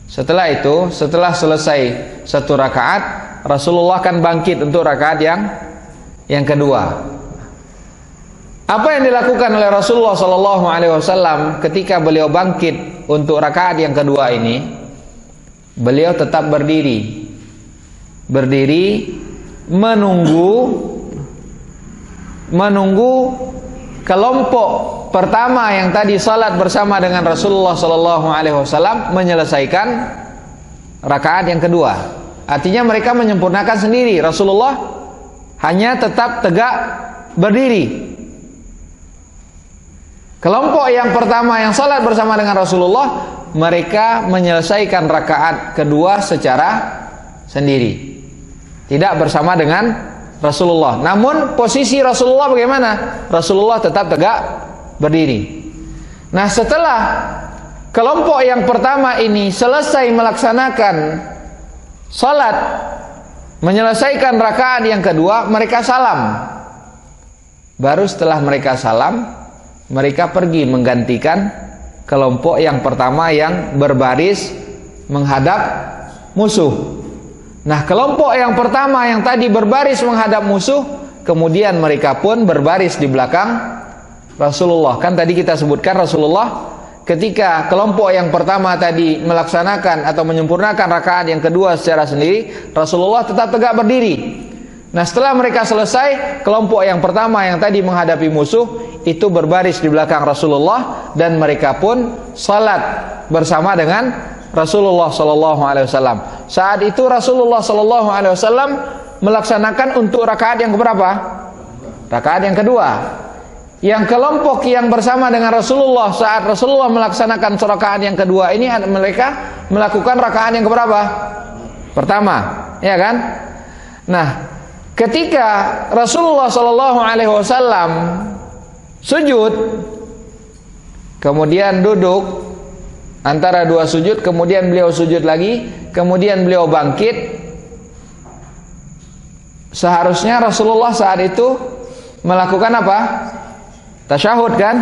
Setelah itu, setelah selesai satu rakaat, Rasulullah akan bangkit untuk rakaat yang kedua. Apa yang dilakukan oleh Rasulullah sallallahu alaihi wasallam ketika beliau bangkit untuk rakaat yang kedua ini? Beliau tetap berdiri menunggu kelompok pertama yang tadi salat bersama dengan Rasulullah sallallahu alaihi wasallam menyelesaikan rakaat yang kedua. Artinya mereka menyempurnakan sendiri. Rasulullah hanya tetap tegak berdiri. Kelompok yang pertama yang salat bersama dengan Rasulullah, mereka menyelesaikan rakaat kedua secara sendiri, tidak bersama dengan Rasulullah. Namun posisi Rasulullah bagaimana? Rasulullah tetap tegak berdiri. Nah, setelah kelompok yang pertama ini selesai melaksanakan salat, menyelesaikan rakaat yang kedua, mereka salam. Baru setelah mereka salam, mereka pergi menggantikan kelompok yang pertama yang berbaris menghadap musuh. Nah, kelompok yang pertama yang tadi berbaris menghadap musuh, kemudian mereka pun berbaris di belakang Rasulullah. Kan tadi kita sebutkan Rasulullah ketika kelompok yang pertama tadi melaksanakan atau menyempurnakan rakaat yang kedua secara sendiri, Rasulullah tetap tegak berdiri. Nah, setelah mereka selesai, kelompok yang pertama yang tadi menghadapi musuh itu berbaris di belakang Rasulullah dan mereka pun salat bersama dengan Rasulullah sallallahu alaihi wasallam. Saat itu Rasulullah sallallahu alaihi wasallam melaksanakan untuk rakaat yang keberapa? Rakaat yang kedua. Yang kelompok yang bersama dengan Rasulullah saat Rasulullah melaksanakan rakaat yang kedua ini, mereka melakukan rakaat yang keberapa? Pertama, ya kan? Nah, ketika Rasulullah sallallahu alaihi wasallam sujud, kemudian duduk antara dua sujud, kemudian beliau sujud lagi, kemudian beliau bangkit, seharusnya Rasulullah saat itu melakukan apa? Tasyahud, kan?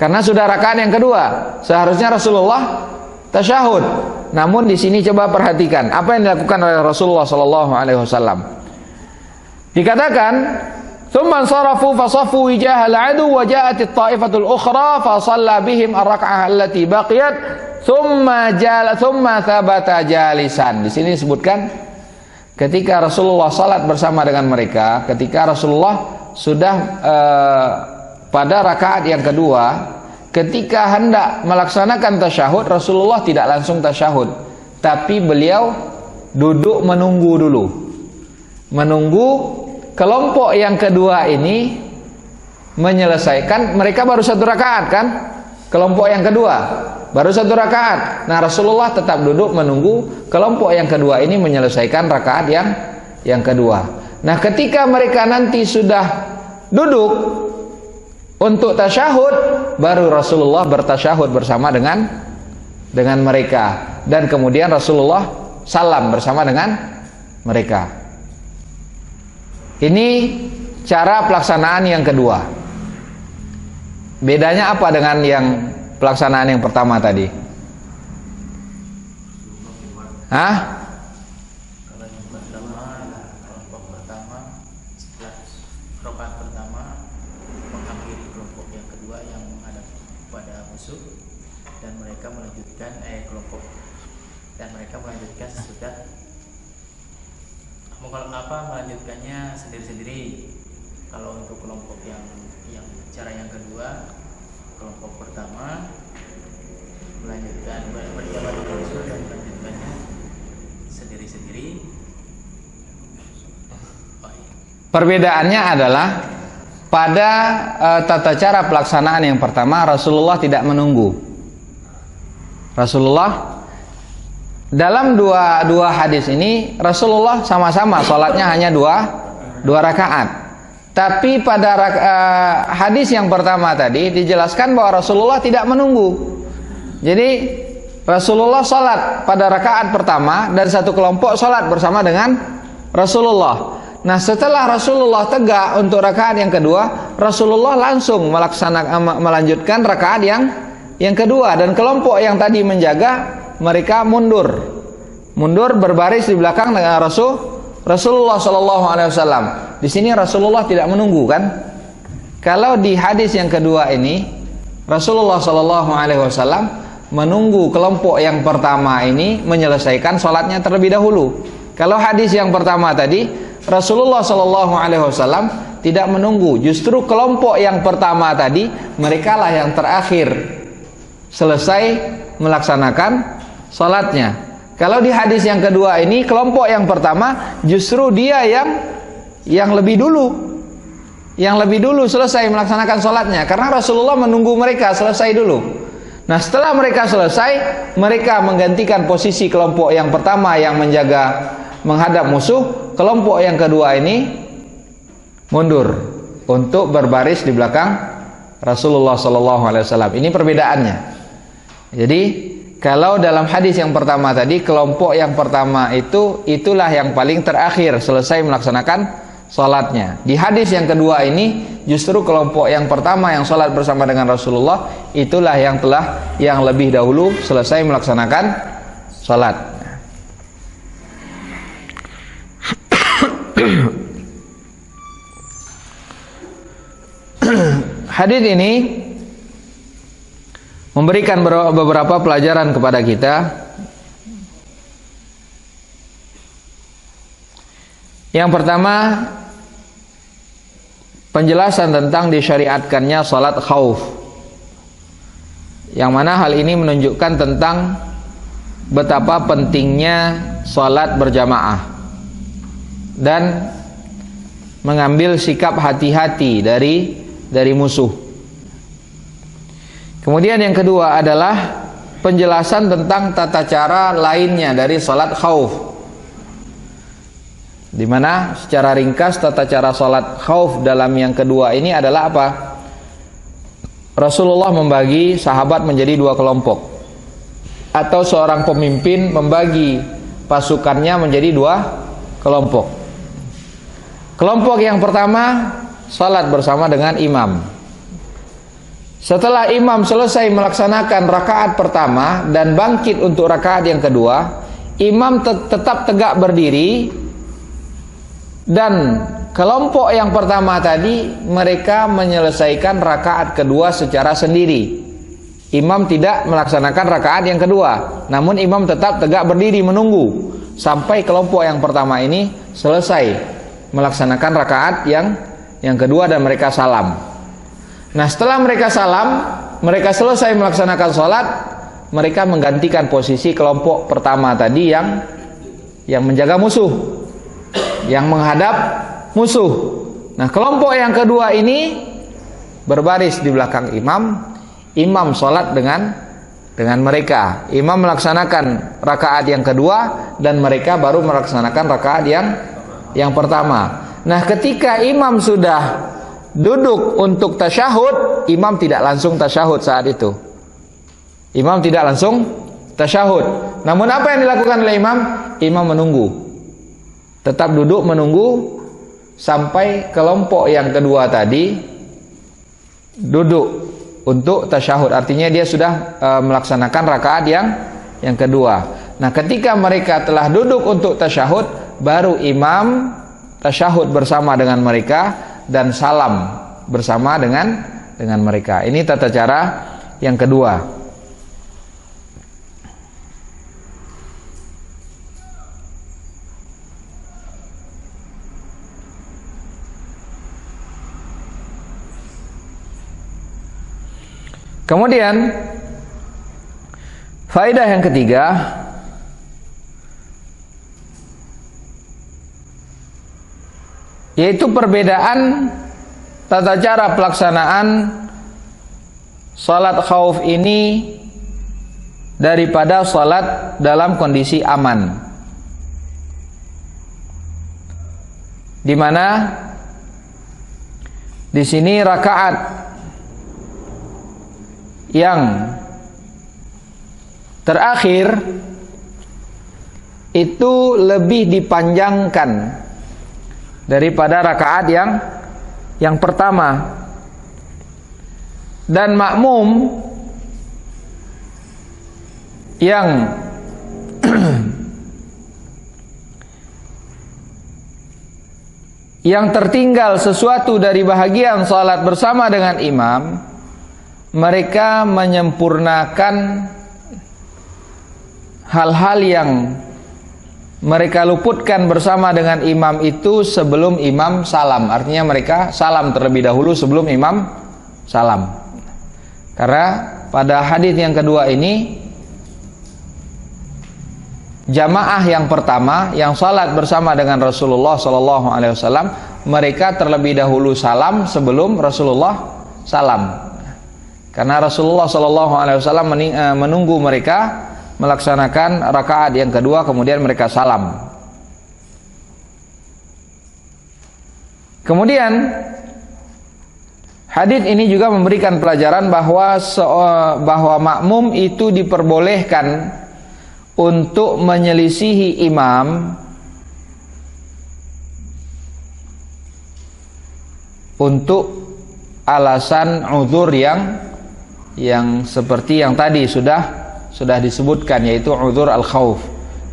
Karena sudah rakaat yang kedua, seharusnya Rasulullah tasyahud. Namun di sini coba perhatikan apa yang dilakukan oleh Rasulullah sallallahu alaihi wasallam. Dikatakan, Thumma sarafu fasaffu wijahal adu wa ja'at at-ta'ifatul ukhra fa shalla bihim ar-rak'ah allati baqiyat thumma thabata jalisan. Di sini disebutkan ketika Rasulullah salat bersama dengan mereka, ketika Rasulullah sudah pada rakaat yang kedua, ketika hendak melaksanakan tasyahud, Rasulullah tidak langsung tasyahud, tapi beliau duduk menunggu dulu. Menunggu kelompok yang kedua ini menyelesaikan, mereka baru satu rakaat kan? Kelompok yang kedua baru satu rakaat. Nah, Rasulullah tetap duduk menunggu kelompok yang kedua ini menyelesaikan rakaat yang kedua. Nah, ketika mereka nanti sudah duduk untuk tasyahud, baru Rasulullah bertasyahud bersama dengan mereka, dan kemudian Rasulullah salam bersama dengan mereka. Ini cara pelaksanaan yang kedua. Bedanya apa dengan yang pelaksanaan yang pertama tadi? Hah? Kalau yang pertama, kelompok pertama setelah rakaat pertama mengakhiri kelompok yang kedua yang menghadap pada musuh, dan mereka melanjutkan sesudah melanjutkannya sendiri-sendiri. Kalau untuk kelompok yang cara yang kedua, kelompok pertama melanjutkan berjabat pada musuh dan melanjutkannya sendiri-sendiri. Perbedaannya adalah pada tata cara pelaksanaan yang pertama, Rasulullah tidak menunggu. Rasulullah dalam dua hadis ini, Rasulullah sama-sama sholatnya hanya dua rakaat. Tapi pada hadis yang pertama tadi dijelaskan bahwa Rasulullah tidak menunggu. Jadi Rasulullah sholat pada rakaat pertama dan satu kelompok sholat bersama dengan Rasulullah. Nah, setelah Rasulullah tegak untuk rakaat yang kedua, Rasulullah langsung melanjutkan rakaat yang kedua, dan kelompok yang tadi menjaga, mereka mundur berbaris di belakang dengan Rasulullah Shallallahu Alaihi Wasallam. Di sini Rasulullah tidak menunggu kan? Kalau di hadis yang kedua ini, Rasulullah Shallallahu Alaihi Wasallam menunggu kelompok yang pertama ini menyelesaikan sholatnya terlebih dahulu. Kalau hadis yang pertama tadi, Rasulullah Shallallahu Alaihi Wasallam tidak menunggu. Justru kelompok yang pertama tadi, mereka lah yang terakhir selesai melaksanakan salatnya. Kalau di hadis yang kedua ini, kelompok yang pertama justru dia yang lebih dulu selesai melaksanakan salatnya, karena Rasulullah menunggu mereka selesai dulu. Nah, setelah mereka selesai, mereka menggantikan posisi kelompok yang pertama yang menghadap musuh. Kelompok yang kedua ini mundur untuk berbaris di belakang Rasulullah SAW. Ini perbedaannya. Jadi kalau dalam hadis yang pertama tadi, kelompok yang pertama itulah yang paling terakhir selesai melaksanakan salatnya. Di hadis yang kedua ini, justru kelompok yang pertama yang salat bersama dengan Rasulullah itulah yang lebih dahulu selesai melaksanakan salat. Hadis ini memberikan beberapa pelajaran kepada kita. Yang pertama, penjelasan tentang disyariatkannya salat khauf, yang mana hal ini menunjukkan tentang betapa pentingnya salat berjamaah dan mengambil sikap hati-hati dari musuh. Kemudian yang kedua adalah penjelasan tentang tata cara lainnya dari salat khauf, di mana secara ringkas tata cara salat khauf dalam yang kedua ini adalah apa? Rasulullah membagi sahabat menjadi dua kelompok, atau seorang pemimpin membagi pasukannya menjadi dua kelompok. Kelompok yang pertama salat bersama dengan imam. Setelah imam selesai melaksanakan rakaat pertama dan bangkit untuk rakaat yang kedua, imam tetap tegak berdiri, dan kelompok yang pertama tadi mereka menyelesaikan rakaat kedua secara sendiri. Imam tidak melaksanakan rakaat yang kedua, namun imam tetap tegak berdiri menunggu sampai kelompok yang pertama ini selesai melaksanakan rakaat yang kedua dan mereka salam. Nah, setelah mereka salam, mereka selesai melaksanakan sholat, mereka menggantikan posisi kelompok pertama tadi yang menjaga musuh, yang menghadap musuh. Nah, kelompok yang kedua ini berbaris di belakang imam. Imam sholat dengan mereka. Imam melaksanakan rakaat yang kedua dan mereka baru melaksanakan rakaat yang pertama. Nah, ketika imam sudah duduk untuk tasyahud, imam tidak langsung tasyahud saat itu. Imam tidak langsung tasyahud. Namun apa yang dilakukan oleh imam? Imam menunggu. Tetap duduk menunggu sampai kelompok yang kedua tadi duduk untuk tasyahud, artinya dia sudah melaksanakan rakaat yang kedua. Nah, ketika mereka telah duduk untuk tasyahud, baru imam tasyahud bersama dengan mereka dan salam bersama dengan mereka. Ini tata cara yang kedua. Kemudian faedah yang ketiga, yaitu perbedaan tata cara pelaksanaan salat khauf ini daripada salat dalam kondisi aman, di mana di sini rakaat yang terakhir itu lebih dipanjangkan daripada rakaat yang pertama, dan makmum yang yang tertinggal sesuatu dari bahagian salat bersama dengan imam, mereka menyempurnakan hal-hal yang mereka luputkan bersama dengan imam itu sebelum imam salam. Artinya mereka salam terlebih dahulu sebelum imam salam. Karena pada hadis yang kedua ini, jamaah yang pertama yang salat bersama dengan Rasulullah SAW, mereka terlebih dahulu salam sebelum Rasulullah salam. Karena Rasulullah SAW menunggu mereka melaksanakan rakaat yang kedua, kemudian mereka salam. Kemudian hadis ini juga memberikan pelajaran bahwa makmum itu diperbolehkan untuk menyelisihi imam untuk alasan uzur yang seperti yang tadi sudah disebutkan, yaitu uzur al-khauf.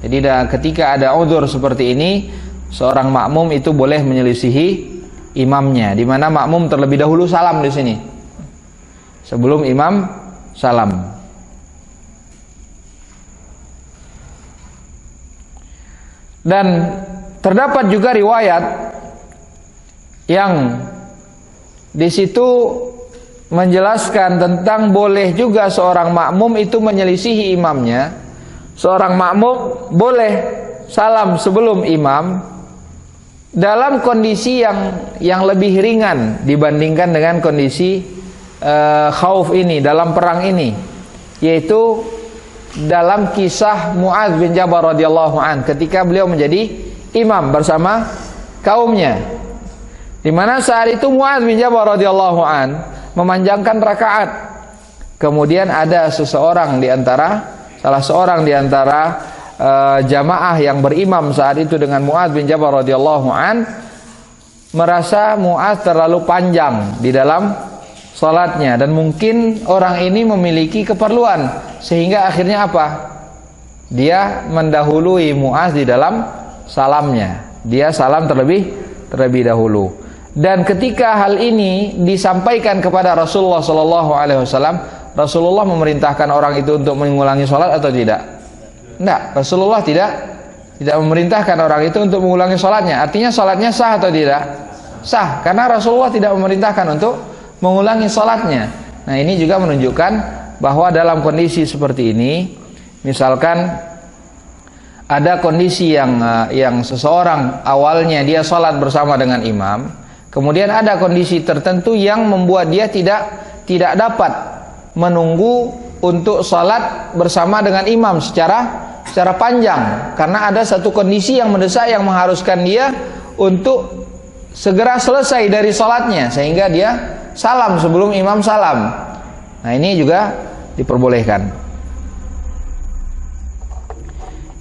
Jadi ketika ada uzur seperti ini, seorang makmum itu boleh menyelisihi imamnya, di mana makmum terlebih dahulu salam di sini sebelum imam salam. Dan terdapat juga riwayat yang di situ menjelaskan tentang boleh juga seorang makmum itu menyelisihi imamnya. Seorang makmum boleh salam sebelum imam dalam kondisi yang lebih ringan dibandingkan dengan kondisi khauf ini, dalam perang ini, yaitu dalam kisah Mu'adz bin Jabal radhiyallahu an ketika beliau menjadi imam bersama kaumnya, di mana saat itu Mu'adz bin Jabal radhiyallahu an memanjangkan rakaat. Kemudian ada salah seorang di antara jamaah yang berimam saat itu dengan Mu'adz bin Jabal radhiyallahu an merasa Mu'adz terlalu panjang di dalam salatnya, dan mungkin orang ini memiliki keperluan, sehingga akhirnya apa? Dia mendahului Mu'adz di dalam salamnya. Dia salam terlebih terlebih dahulu. Dan ketika hal ini disampaikan kepada Rasulullah sallallahu alaihi wasallam, Rasulullah memerintahkan orang itu untuk mengulangi sholat atau tidak? Tidak. Rasulullah tidak memerintahkan orang itu untuk mengulangi sholatnya. Artinya sholatnya sah atau tidak? Sah, karena Rasulullah tidak memerintahkan untuk mengulangi sholatnya. Nah, ini juga menunjukkan bahwa dalam kondisi seperti ini, misalkan ada kondisi yang seseorang awalnya dia sholat bersama dengan imam, kemudian ada kondisi tertentu yang membuat dia tidak dapat menunggu untuk sholat bersama dengan imam secara panjang, karena ada satu kondisi yang mendesak yang mengharuskan dia untuk segera selesai dari sholatnya, sehingga dia salam sebelum imam salam. Nah, ini juga diperbolehkan.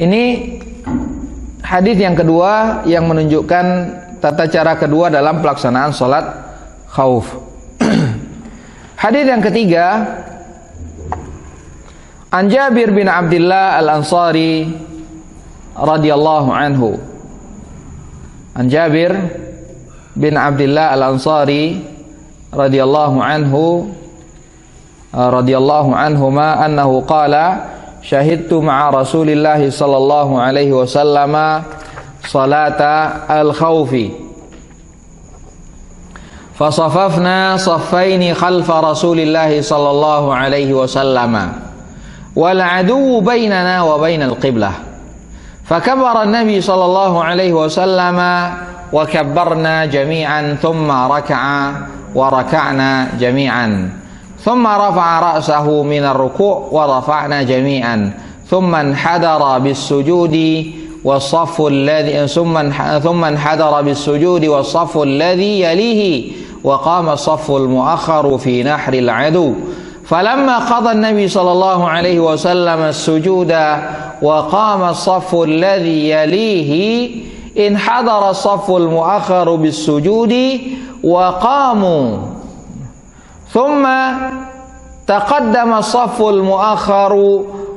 Ini hadis yang kedua yang menunjukkan tata cara kedua dalam pelaksanaan sholat khauf. Hadis yang ketiga, An Jabir bin Abdullah Al-Ansari radhiyallahu anhu. An Jabir bin Abdullah Al-Ansari radhiyallahu anhuma annahu qala syahidtu ma'a Rasulillah sallallahu alaihi wasallam salata al-khawfi fasafafna saffaini khalfa Rasulillah sallallahu alaihi wasallam wal adu bainana wa bainal qiblah fakabbara an-nabi sallallahu alaihi wasallam وكبرنا جميعا ثم ركع وركعنا جميعا ثم رفع رأسه من الركوع ورفعنا جميعا ثم انحدر بالسجود والصف الذي يليه وقام الصف المؤخر في نحر العدو فلما قضى النبي صلى الله عليه وسلم السجود وقام الصف الذي يليه انحدر الصف المؤخر بالسجود وقاموا ثم تقدم الصف المؤخر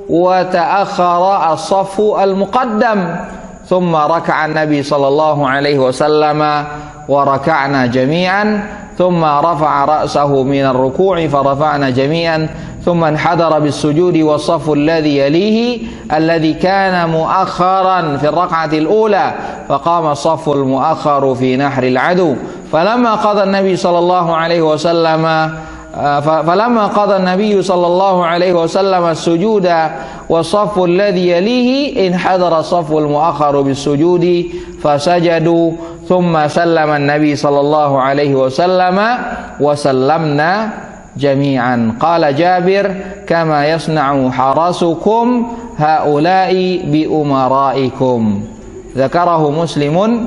وتأخر الصف المقدم ثم ركع النبي صلى الله عليه وسلم وركعنا جميعا ثم رفع رأسه من الركوع فرفعنا جميعا ثم انحدر بالسجود والصف الذي يليه الذي كان مؤخرا في الركعة الأولى فقام الصف المؤخر في نحر العدو فلما قضى النبي صلى الله عليه وسلم السجود والصف الذي يليه انحدر الصف المؤخر بالسجود فسجدوا ثم سلم النبي صلى الله عليه وسلم وسلمنا جميعا قال جابر كما يصنع حرسكم هؤلاء بأمرائكم ذكره مسلم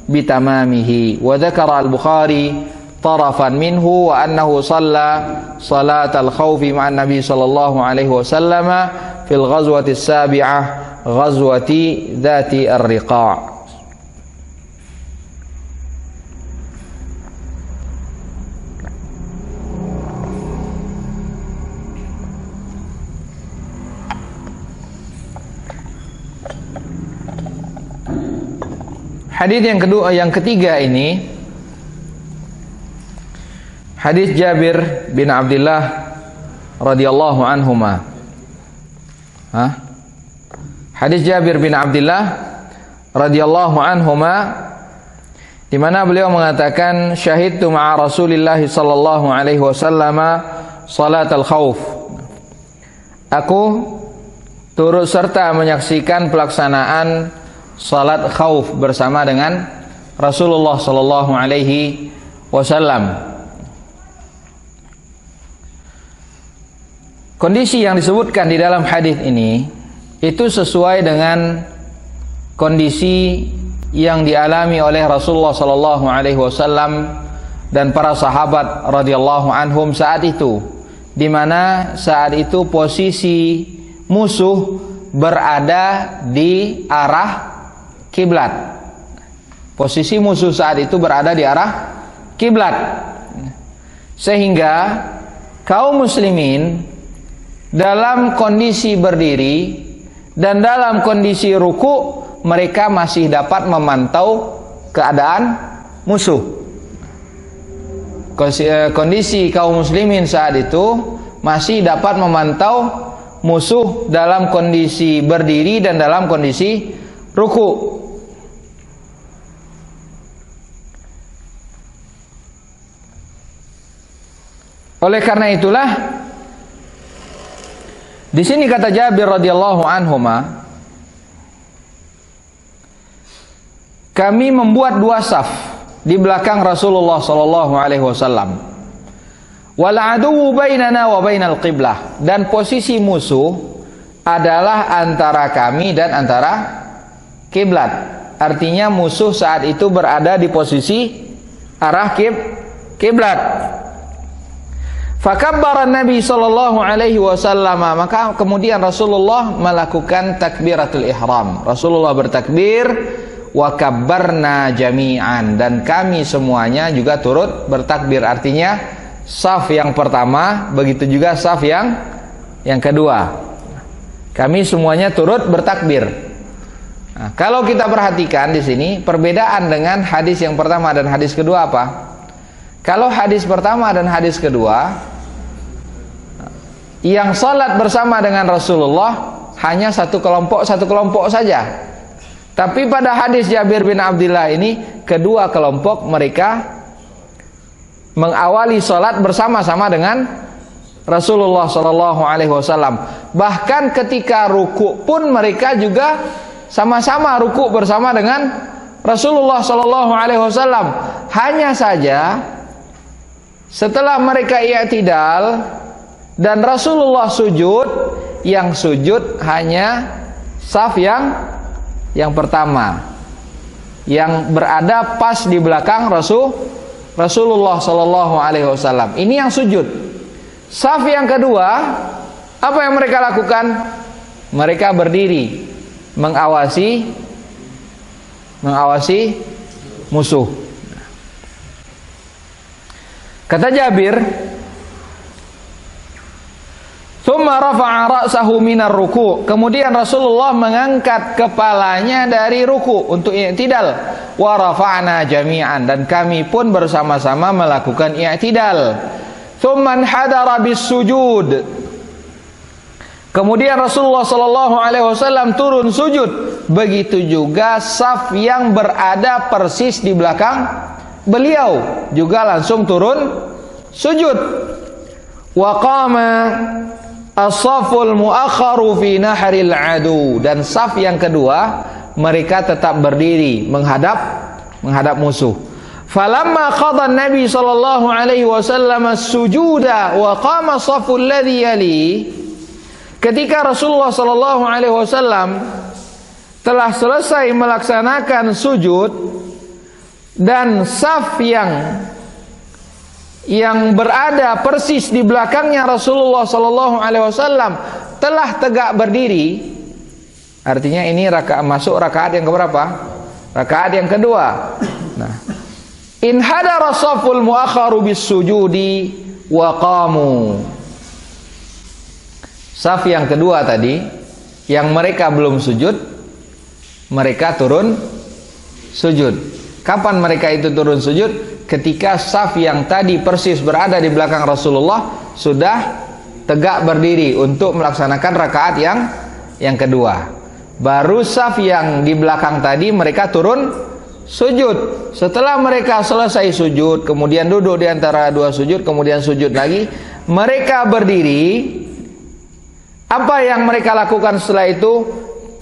بتمامه وذكر البخاري طرفا منه وأنه صلى صلاة الخوف مع النبي صلى الله عليه وسلم في الغزوة السابعة غزوة ذات الرقاع. Hadis yang ketiga ini, hadis Jabir bin Abdullah radhiyallahu anhuma. Hadis Jabir bin Abdullah radhiyallahu anhuma, di mana beliau mengatakan syahidtu ma'a Rasulillah sallallahu alaihi wasallam salat al-khauf. Aku turut serta menyaksikan pelaksanaan salat khauf bersama dengan Rasulullah sallallahu alaihi wasallam. Kondisi yang disebutkan di dalam hadis ini itu sesuai dengan kondisi yang dialami oleh Rasulullah sallallahu alaihi wasallam dan para sahabat radhiyallahu anhum saat itu, di mana saat itu posisi musuh berada di arah kiblat. Posisi musuh saat itu berada di arah kiblat, sehingga kaum muslimin dalam kondisi berdiri dan dalam kondisi ruku mereka masih dapat memantau keadaan musuh. Kondisi kaum muslimin saat itu masih dapat memantau musuh dalam kondisi berdiri dan dalam kondisi ruku. Oleh karena itulah di sini kata Jabir radhiyallahu anhuma, kami membuat 2 saf di belakang Rasulullah sallallahu alaihi wasallam. Wal aduwwu bainana wa bainal qiblah, dan posisi musuh adalah antara kami dan antara kiblat. Artinya musuh saat itu berada di posisi arah kiblat. Fakabbara Nabi sallallahu alaihi wasallam, maka kemudian Rasulullah melakukan takbiratul ihram. Rasulullah bertakbir, wa kabbarna jami'an, dan kami semuanya juga turut bertakbir. Artinya saf yang pertama, begitu juga saf yang kedua. Kami semuanya turut bertakbir. Nah, kalau kita perhatikan di sini perbedaan dengan hadis yang pertama dan hadis kedua apa? Kalau hadis pertama dan hadis kedua, yang salat bersama dengan Rasulullah hanya satu kelompok saja. Tapi pada hadis Jabir bin Abdullah ini, kedua kelompok mereka mengawali salat bersama-sama dengan Rasulullah sallallahu alaihi wasallam. Bahkan ketika ruku pun mereka juga sama-sama ruku bersama dengan Rasulullah sallallahu alaihi wasallam. Hanya saja setelah mereka i'tidal dan Rasulullah sujud, yang sujud hanya saf yang pertama, yang berada pas di belakang Rasulullah sallallahu alaihi wasallam. Ini yang sujud. Saf yang kedua, apa yang mereka lakukan? Mereka berdiri mengawasi musuh. Kata Jabir, "Tsumma rafa'a ra'sahu minar ruku'." Kemudian Rasulullah mengangkat kepalanya dari ruku untuk i'tidal. Wa rafa'na jami'an, dan kami pun bersama-sama melakukan i'tidal. Tsumma hadara bis sujud. Kemudian Rasulullah sallallahu alaihi wasallam turun sujud. Begitu juga saf yang berada persis di belakang beliau juga langsung turun sujud. Wa qama as-saful muakharu fi nahril adu, dan saf yang kedua mereka tetap berdiri menghadap musuh. Falamma qada Nabi sallallahu alaihi wasallam as-sujuda wa qama as-saful ladzi yali, ketika Rasulullah sallallahu alaihi wasallam telah selesai melaksanakan sujud dan saf yang berada persis di belakangnya Rasulullah sallallahu alaihi wasallam telah tegak berdiri, artinya ini masuk rakaat yang keberapa? Rakaat yang kedua. Nah, in hadara saful muakharu bis sujudi wa qamu. Saf yang kedua tadi yang mereka belum sujud, mereka turun sujud. Kapan mereka itu turun sujud? Ketika saf yang tadi persis berada di belakang Rasulullah sudah tegak berdiri untuk melaksanakan rakaat yang kedua. Baru saf yang di belakang tadi mereka turun sujud. Setelah mereka selesai sujud, kemudian duduk di antara dua sujud, kemudian sujud lagi, mereka berdiri. Apa yang mereka lakukan setelah itu?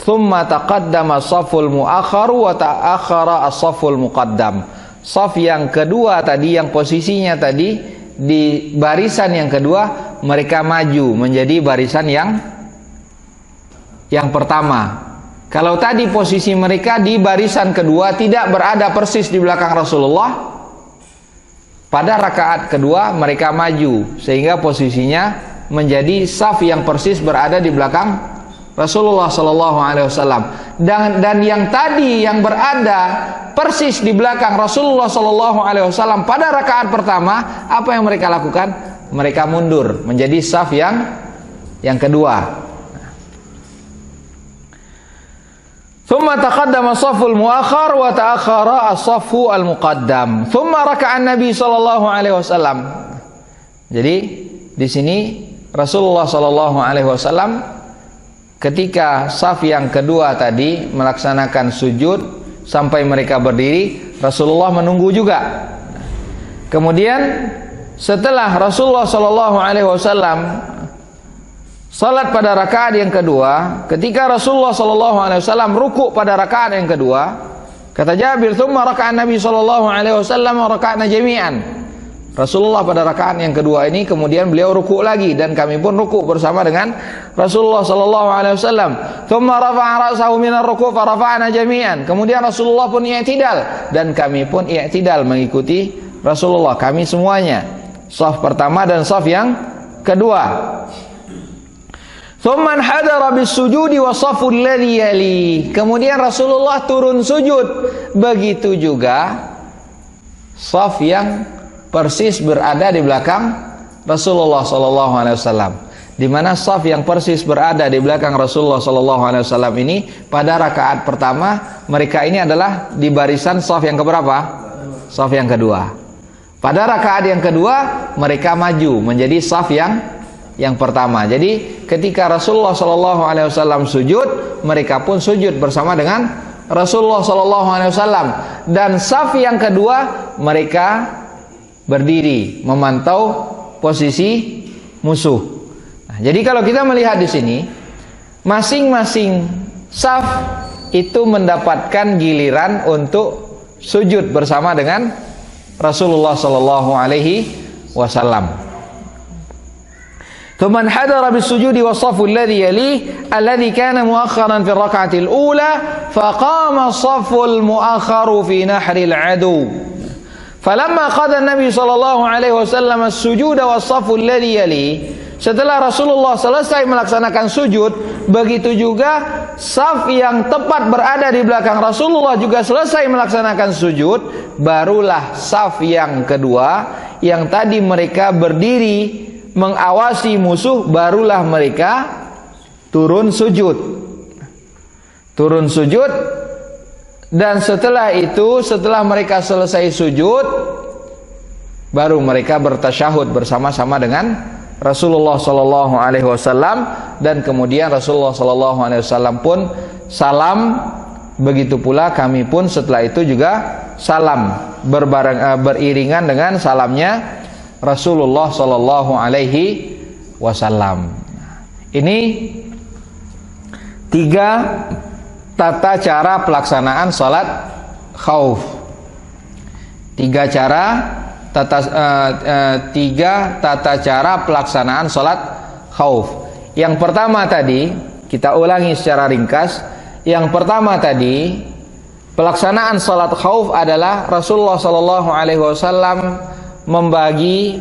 Tsumma taqaddama as-saful muakharu wa ta'akhkhara as-saful muqaddam. Saf yang kedua tadi, yang posisinya tadi di barisan yang kedua, mereka maju menjadi barisan yang pertama. Kalau tadi posisi mereka di barisan kedua, tidak berada persis di belakang Rasulullah, pada rakaat kedua mereka maju sehingga posisinya menjadi saf yang persis berada di belakang Rasulullah sallallahu alaihi wasallam. Dan yang tadi yang berada persis di belakang Rasulullah sallallahu alaihi wasallam pada rakaat pertama, apa yang mereka lakukan? Mereka mundur menjadi saf yang kedua. Thumma taqaddama as-safful muakhar wa ta'akhkhara as-saffu al-muqaddam. Thumma raka'a an-nabi sallallahu alaihi wasallam. Jadi di sini Rasulullah sallallahu alaihi wasallam ketika saf yang kedua tadi melaksanakan sujud sampai mereka berdiri, Rasulullah menunggu juga. Kemudian setelah Rasulullah sallallahu alaihi wasallam salat pada rakaat yang kedua, ketika Rasulullah sallallahu alaihi wasallam ruku pada rakaat yang kedua, kata Jabir, "Tsumma raka'an Nabi sallallahu alaihi wasallam wa raka'na jami'an." Rasulullah pada rakaat yang kedua ini kemudian beliau ruku lagi dan kami pun ruku bersama dengan Rasulullah sallallahu alaihi wasallam. "Tsumma rafa'a ra'sahu min ar-ruku' fa rafa'na jami'an." Kemudian Rasulullah pun i'tidal dan kami pun i'tidal mengikuti Rasulullah, kami semuanya. Shaf pertama dan shaf yang kedua. Tsumman hadara bis-sujudi wa shaful ladzi yali. Kemudian Rasulullah turun sujud. Begitu juga shaf yang persis berada di belakang Rasulullah sallallahu alaihi wasallam. Di mana shaf yang persis berada di belakang Rasulullah sallallahu alaihi wasallam ini pada rakaat pertama, mereka ini adalah di barisan shaf yang keberapa? Shaf yang kedua. Pada rakaat yang kedua mereka maju menjadi shaf yang pertama. Jadi ketika Rasulullah sallallahu alaihi wasallam sujud, mereka pun sujud bersama dengan Rasulullah sallallahu alaihi wasallam. Dan shaf yang kedua mereka berdiri memantau posisi musuh. Nah, jadi kalau kita melihat di sini, masing-masing shaf itu mendapatkan giliran untuk sujud bersama dengan Rasulullah sallallahu alaihi wasallam. Thumma hadara bis-sujudi was-saffu alladhi yalih alladhi kana mu'akhkharan fi ar-rak'ati al-ula faqama as-saffu al-mu'akhkharu fi nahri al-'adu. Falamma qada an-nabi sallallahu alaihi wasallam as-sujuda was-saffu alladhi yalih. Setelah Rasulullah selesai melaksanakan sujud, begitu juga saf yang tepat berada di belakang Rasulullah juga selesai melaksanakan sujud, barulah saf yang kedua yang tadi mereka berdiri mengawasi musuh, barulah mereka turun sujud. Turun sujud, dan setelah itu, setelah mereka selesai sujud, baru mereka bertasyahud bersama-sama dengan Rasulullah sallallahu alaihi wasallam, dan kemudian Rasulullah sallallahu alaihi wasallam pun salam. Begitu pula kami pun setelah itu juga salam beriringan dengan salamnya Rasulullah sallallahu alaihi wasallam. Ini 3 tata cara pelaksanaan salat khauf. 3 tata cara pelaksanaan salat khauf. Yang pertama tadi kita ulangi secara ringkas. Yang pertama tadi, pelaksanaan salat khauf adalah Rasulullah sallallahu alaihi wasallam membagi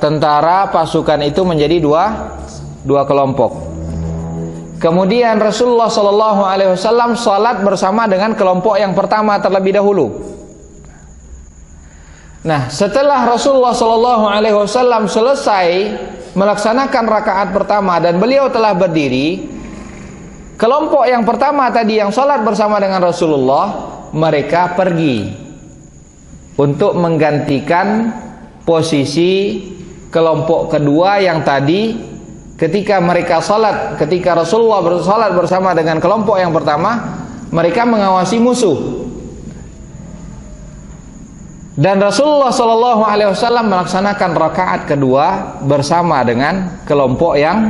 tentara pasukan itu menjadi dua kelompok. Kemudian Rasulullah sallallahu alaihi wasallam salat bersama dengan kelompok yang pertama terlebih dahulu. Nah, setelah Rasulullah sallallahu alaihi wasallam selesai melaksanakan rakaat pertama dan beliau telah berdiri, kelompok yang pertama tadi yang salat bersama dengan Rasulullah, mereka pergi untuk menggantikan posisi kelompok kedua yang tadi ketika mereka salat, ketika Rasulullah bersalat bersama dengan kelompok yang pertama, mereka mengawasi musuh. Dan Rasulullah sallallahu alaihi wasallam melaksanakan rakaat kedua bersama dengan kelompok yang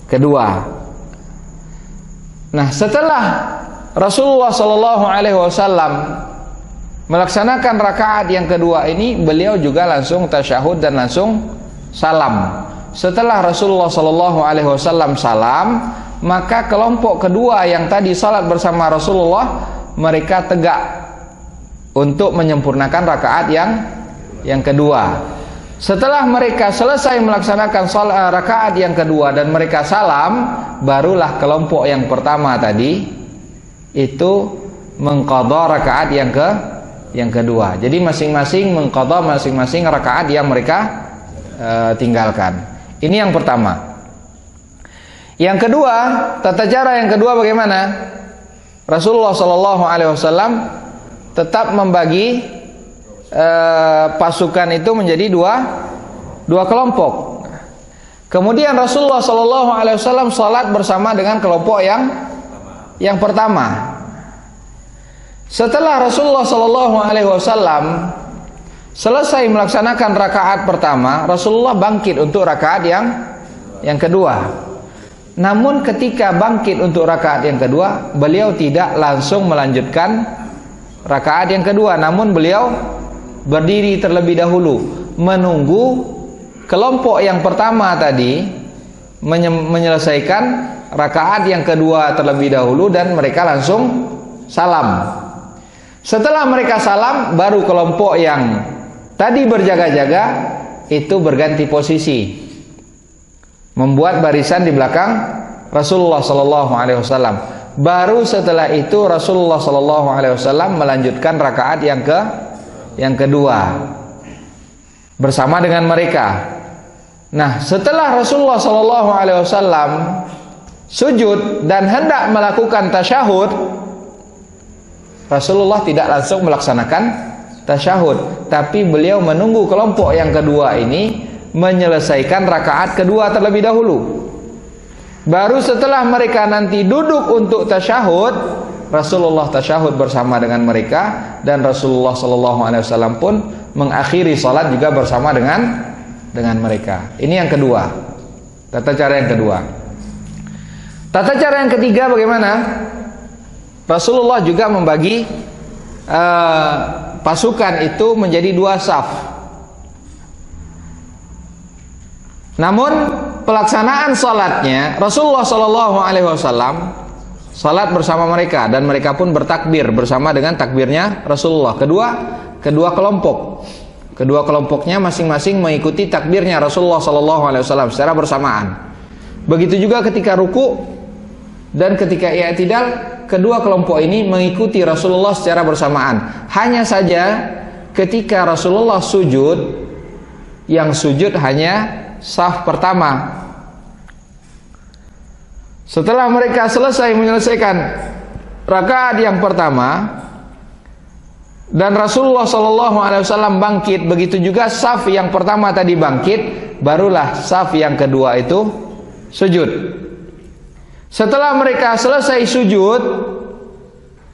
kedua. Nah, setelah Rasulullah sallallahu alaihi wasallam melaksanakan rakaat yang kedua ini, beliau juga langsung tasyahud dan langsung salam. Setelah Rasulullah sallallahu alaihi wasallam salam, maka kelompok kedua yang tadi salat bersama Rasulullah, mereka tegak untuk menyempurnakan rakaat yang kedua. Setelah mereka selesai melaksanakan rakaat yang kedua dan mereka salam, barulah kelompok yang pertama tadi itu mengqadha rakaat yang kedua. Jadi masing-masing mengqadha masing-masing rakaat yang mereka tinggalkan. Ini yang pertama. Yang kedua, tata cara yang kedua bagaimana? Rasulullah Shallallahu Alaihi Wasallam tetap membagi pasukan itu menjadi dua kelompok. Kemudian Rasulullah Shallallahu Alaihi Wasallam salat bersama dengan kelompok yang pertama. Setelah Rasulullah Shallallahu Alaihi Wasallam selesai melaksanakan rakaat pertama, Rasulullah bangkit untuk rakaat yang kedua. Namun ketika bangkit untuk rakaat yang kedua, beliau tidak langsung melanjutkan rakaat yang kedua, namun beliau berdiri terlebih dahulu menunggu kelompok yang pertama tadi menyelesaikan rakaat yang kedua terlebih dahulu dan mereka langsung salam. Setelah mereka salam, baru kelompok yang tadi berjaga-jaga itu berganti posisi, membuat barisan di belakang Rasulullah Sallallahu Alaihi Wasallam. Baru setelah itu Rasulullah Sallallahu Alaihi Wasallam melanjutkan rakaat yang kedua bersama dengan mereka. Nah, setelah Rasulullah Sallallahu Alaihi Wasallam sujud dan hendak melakukan tasyahud, Rasulullah tidak langsung melaksanakan tasyahud, tapi beliau menunggu kelompok yang kedua ini menyelesaikan rakaat kedua terlebih dahulu. Baru setelah mereka nanti duduk untuk tasyahud, Rasulullah tasyahud bersama dengan mereka, dan Rasulullah Shallallahu Alaihi Wasallam pun mengakhiri salat juga bersama dengan mereka. Ini yang kedua, tata cara yang kedua. Tata cara yang ketiga bagaimana? Rasulullah juga membagi pasukan itu menjadi dua saf. Namun pelaksanaan salatnya Rasulullah Shallallahu Alaihi Wasallam salat bersama mereka, dan mereka pun bertakbir bersama dengan takbirnya Rasulullah. Kedua kelompoknya masing-masing mengikuti takbirnya Rasulullah Shallallahu Alaihi Wasallam secara bersamaan. Begitu juga ketika ruku dan ketika i'tidal, kedua kelompok ini mengikuti Rasulullah secara bersamaan. Hanya saja ketika Rasulullah sujud, yang sujud hanya saf pertama. Setelah mereka selesai menyelesaikan rakaat yang pertama dan Rasulullah Shallallahu Alaihi Wasallam bangkit, begitu juga saf yang pertama tadi bangkit, barulah saf yang kedua itu sujud. Setelah mereka selesai sujud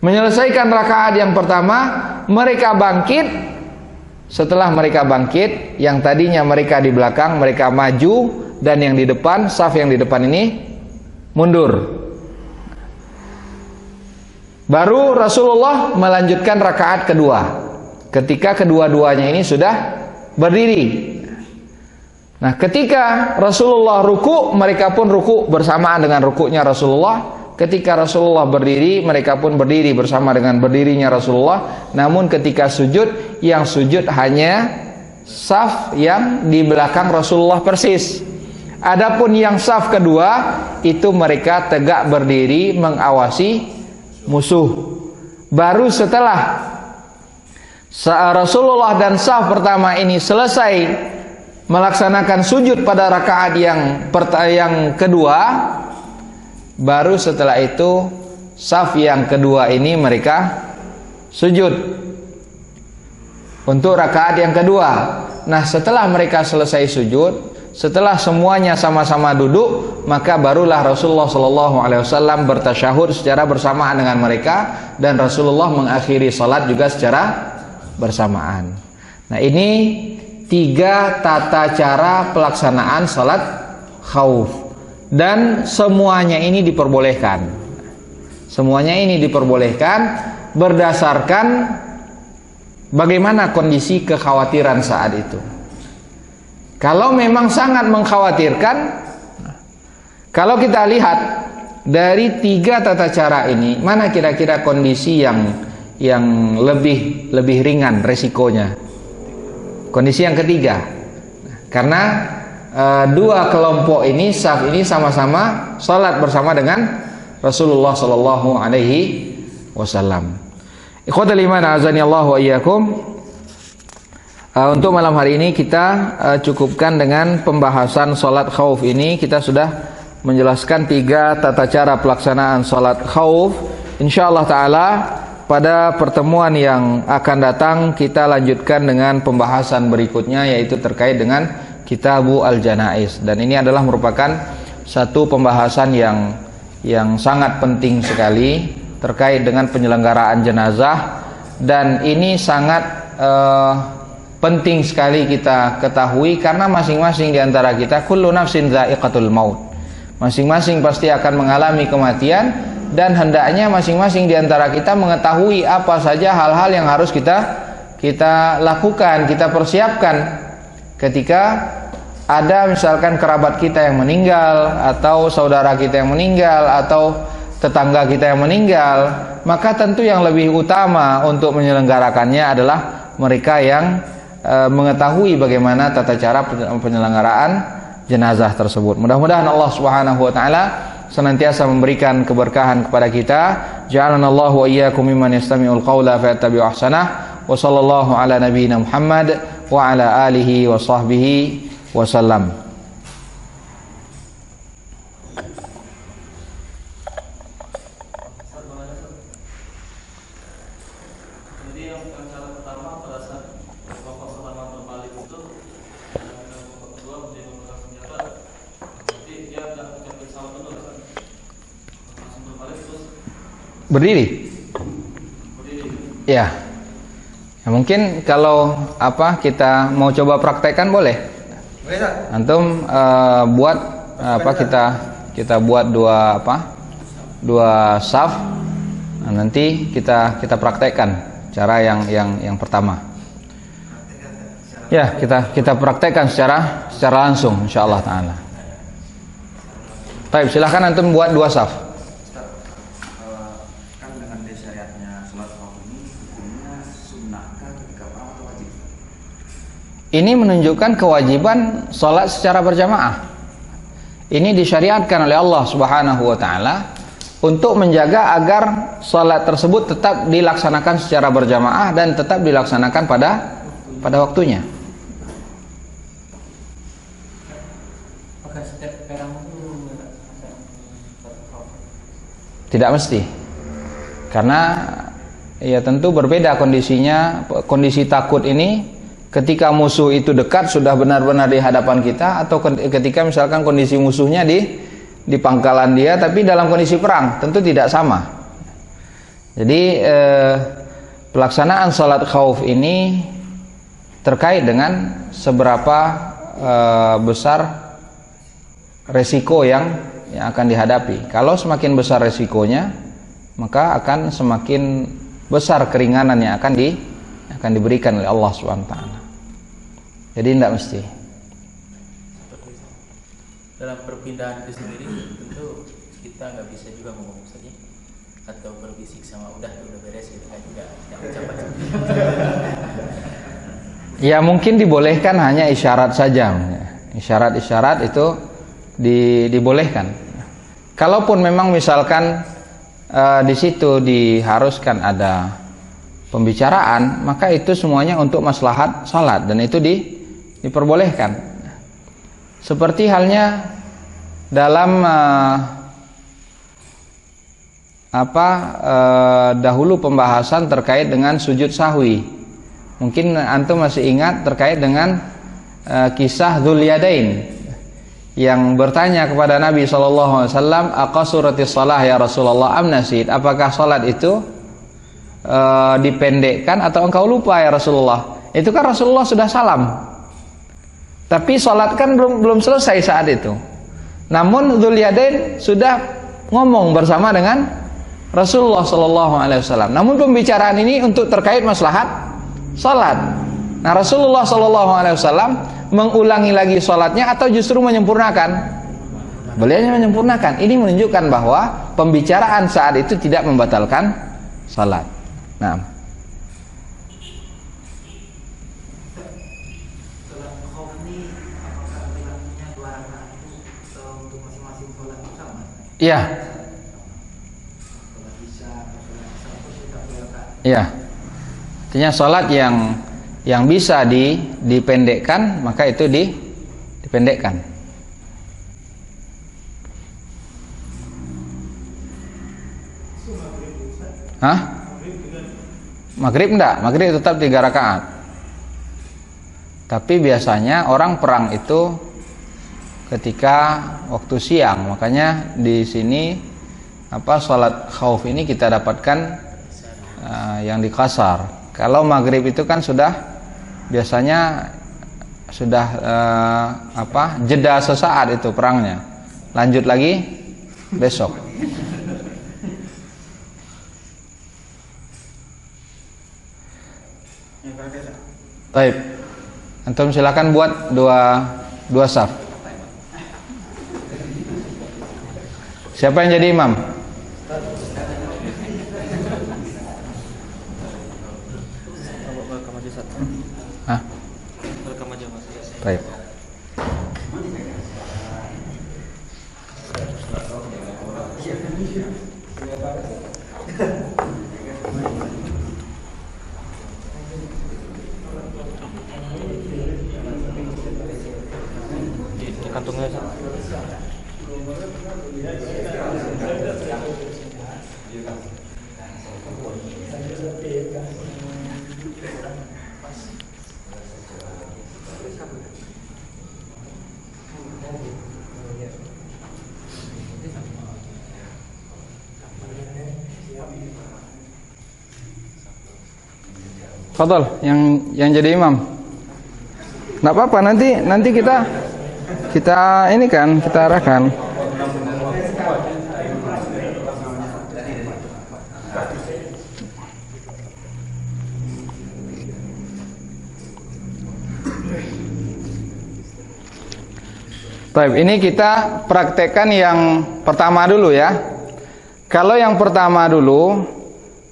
menyelesaikan rakaat yang pertama, mereka bangkit. Setelah mereka bangkit, yang tadinya mereka di belakang, mereka maju, dan yang di depan, saf yang di depan ini mundur. Baru Rasulullah melanjutkan rakaat kedua ketika kedua-duanya ini sudah berdiri. Nah, ketika Rasulullah ruku, mereka pun ruku bersamaan dengan rukunya Rasulullah. Ketika Rasulullah berdiri, mereka pun berdiri bersama dengan berdirinya Rasulullah. Namun ketika sujud, yang sujud hanya saf yang di belakang Rasulullah persis. Adapun yang saf kedua, itu mereka tegak berdiri mengawasi musuh. Baru setelah Rasulullah dan saf pertama ini selesai melaksanakan sujud pada rakaat yang kedua, baru setelah itu saf yang kedua ini mereka sujud untuk rakaat yang kedua. Nah, setelah mereka selesai sujud, setelah semuanya sama-sama duduk, maka barulah Rasulullah Shallallahu Alaihi Wasallam bertasyahud secara bersamaan dengan mereka, dan Rasulullah mengakhiri salat juga secara bersamaan. Nah, ini 3 tata cara pelaksanaan salat khauf, dan semuanya ini diperbolehkan. Semuanya ini diperbolehkan berdasarkan bagaimana kondisi kekhawatiran saat itu. Kalau memang sangat mengkhawatirkan, kalau kita lihat dari 3 tata cara ini, mana kira-kira kondisi yang lebih ringan resikonya? Kondisi yang ketiga, karena 2 kelompok ini, saf ini sama-sama salat bersama dengan Rasulullah Sallallahu Alaihi Wasallam. Ikhwatal iman azani Allah wa iyyakum. Untuk malam hari ini kita cukupkan dengan pembahasan salat khauf ini. Kita sudah menjelaskan 3 tata cara pelaksanaan salat khauf. Insyaallah taala pada pertemuan yang akan datang kita lanjutkan dengan pembahasan berikutnya, yaitu terkait dengan Kitabu Al-Janaiz, dan ini adalah merupakan satu pembahasan yang sangat penting sekali terkait dengan penyelenggaraan jenazah, dan ini sangat penting sekali kita ketahui karena masing-masing di antara kita kullu nafsin dha'iqatul maut. Masing-masing pasti akan mengalami kematian, dan hendaknya masing-masing di antara kita mengetahui apa saja hal-hal yang harus kita lakukan, kita persiapkan ketika ada misalkan kerabat kita yang meninggal, atau saudara kita yang meninggal, atau tetangga kita yang meninggal. Maka tentu yang lebih utama untuk menyelenggarakannya adalah mereka yang mengetahui bagaimana tata cara penyelenggaraan jenazah tersebut. Mudah-mudahan Allah Subhanahu wa taala senantiasa memberikan keberkahan kepada kita. Ja'alanallahu wa iyyakum mimman yastami'ul qawla fayattabi'u ahsanah. Wa sallallahu ala nabiyyina Muhammad wa ala alihi wa sahbihi wasallam. Berdiri. Ya. Ya, mungkin kalau kita mau coba praktekkan boleh. Antum buat kita buat dua saf. Nah, nanti kita praktekkan cara yang pertama. Ya, kita praktekkan secara langsung insyaallah taala. Baik, silakan antum buat 2 saf. Ini menunjukkan kewajiban sholat secara berjamaah. Ini disyariatkan oleh Allah Subhanahu wa taala untuk menjaga agar sholat tersebut tetap dilaksanakan secara berjamaah dan tetap dilaksanakan pada waktunya. Tidak mesti. Karena ya tentu berbeda kondisinya. Kondisi takut ini ketika musuh itu dekat, sudah benar-benar di hadapan kita, atau ketika misalkan kondisi musuhnya di pangkalan dia tapi dalam kondisi perang, tentu tidak sama. Jadi pelaksanaan salat khauf ini terkait dengan seberapa besar resiko yang akan dihadapi. Kalau semakin besar resikonya, maka akan semakin besar keringanan yang akan diberikan oleh Allah SWT. Jadi tidak mesti. Dalam perpindahan itu sendiri tentu kita nggak bisa juga ngomong saja atau berbisik sama udah beres gitu kan, juga ucapan. Ya mungkin dibolehkan hanya isyarat saja. Isyarat itu dibolehkan. Kalaupun memang misalkan di situ diharuskan ada pembicaraan, maka itu semuanya untuk maslahat salat, dan itu diperbolehkan. Seperti halnya dalam dahulu pembahasan terkait dengan sujud sahwi. Mungkin antum masih ingat terkait dengan kisah Dzul Yadain yang bertanya kepada Nabi SAW, aqasuratis shalah ya Rasulullah am nasid? Apakah salat itu dipendekkan atau engkau lupa ya Rasulullah? Itu kan Rasulullah sudah salam, tapi salat kan belum selesai saat itu. Namun Dzul Yadain sudah ngomong bersama dengan Rasulullah SAW. Namun pembicaraan ini untuk terkait maslahat salat. Nah, Rasulullah SAW mengulangi lagi salatnya atau justru menyempurnakan? Beliau menyempurnakan. Ini menunjukkan bahwa pembicaraan saat itu tidak membatalkan salat. Nah, salat khauf ini apakah berlakunya 2 rakaat untuk masing-masing salat bersama? iya. Salat isya atau salat asar itu kita 2 rakaat. Iya. Artinya salat yang bisa dipendekkan, maka itu dipendekkan. Hah? Maghrib enggak? Maghrib tetap 3 rakaat. Tapi biasanya orang perang itu ketika waktu siang, makanya di sini sholat khauf ini kita dapatkan yang di qasar. Kalau maghrib itu kan sudah biasanya sudah jeda sesaat itu perangnya, lanjut lagi besok. Baik, antum silakan buat dua saf. Siapa yang jadi imam? Hah? Baik. Di kantongnya. Fadal, yang jadi imam. Nggak apa-apa, nanti kita ini kan, kita arahkan. Baik, ini kita praktekkan yang pertama dulu ya. Kalau yang pertama dulu,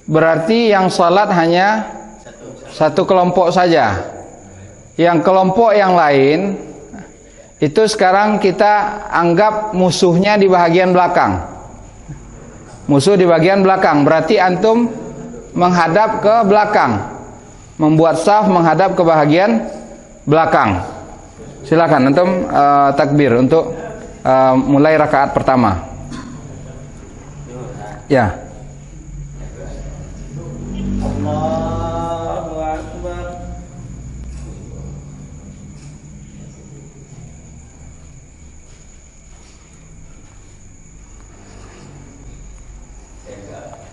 berarti yang salat hanya satu kelompok saja. Yang kelompok yang lain itu sekarang kita anggap musuhnya di bagian belakang. Musuh di bagian belakang, berarti antum menghadap ke belakang, membuat saf menghadap ke bagian belakang. Silakan antum takbir untuk mulai rakaat pertama. Ya. Allahu Akbar.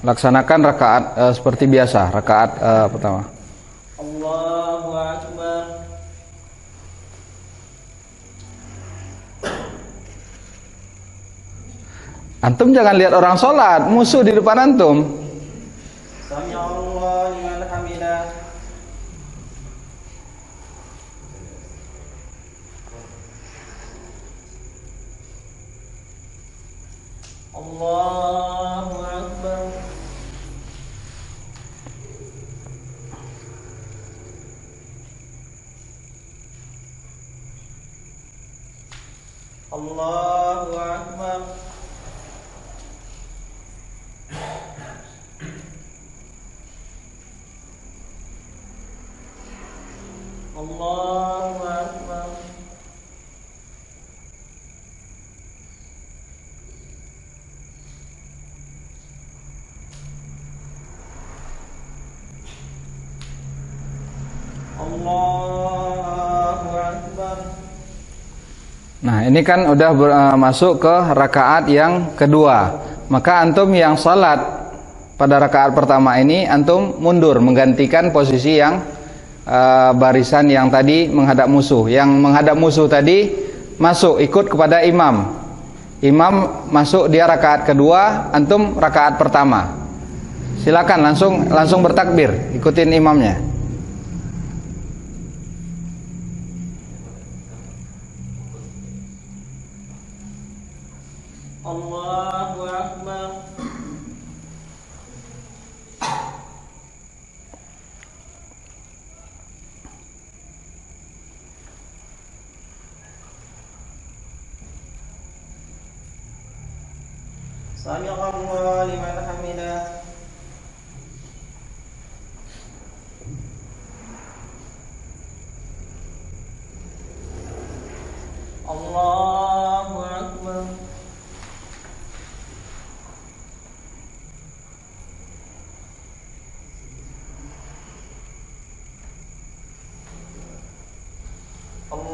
Laksanakan rakaat seperti biasa, rakaat pertama. Allahu Akbar. Antum jangan lihat orang sholat, musuh di depan antum. Sami Allah liman hamidah. Allahu Akbar. Allahu Akbar. Allahu Akbar. Allahu Akbar. Nah, ini kan udah masuk ke rakaat yang kedua. Maka antum yang salat pada rakaat pertama ini antum mundur menggantikan posisi yang barisan yang tadi menghadap musuh. Yang menghadap musuh tadi masuk ikut kepada imam. Imam masuk dia rakaat kedua, antum rakaat pertama. Silakan langsung bertakbir, ikutin imamnya. Allahu Akbar. Sami Allah liman hamidah. Allahu Akbar.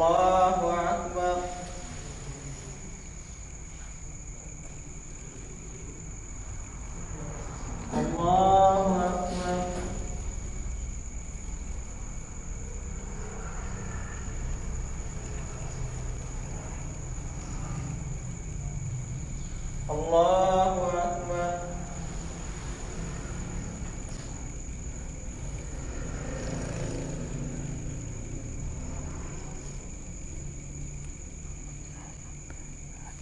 Allahu Akbar. Allahu Akbar. Allahu Akbar.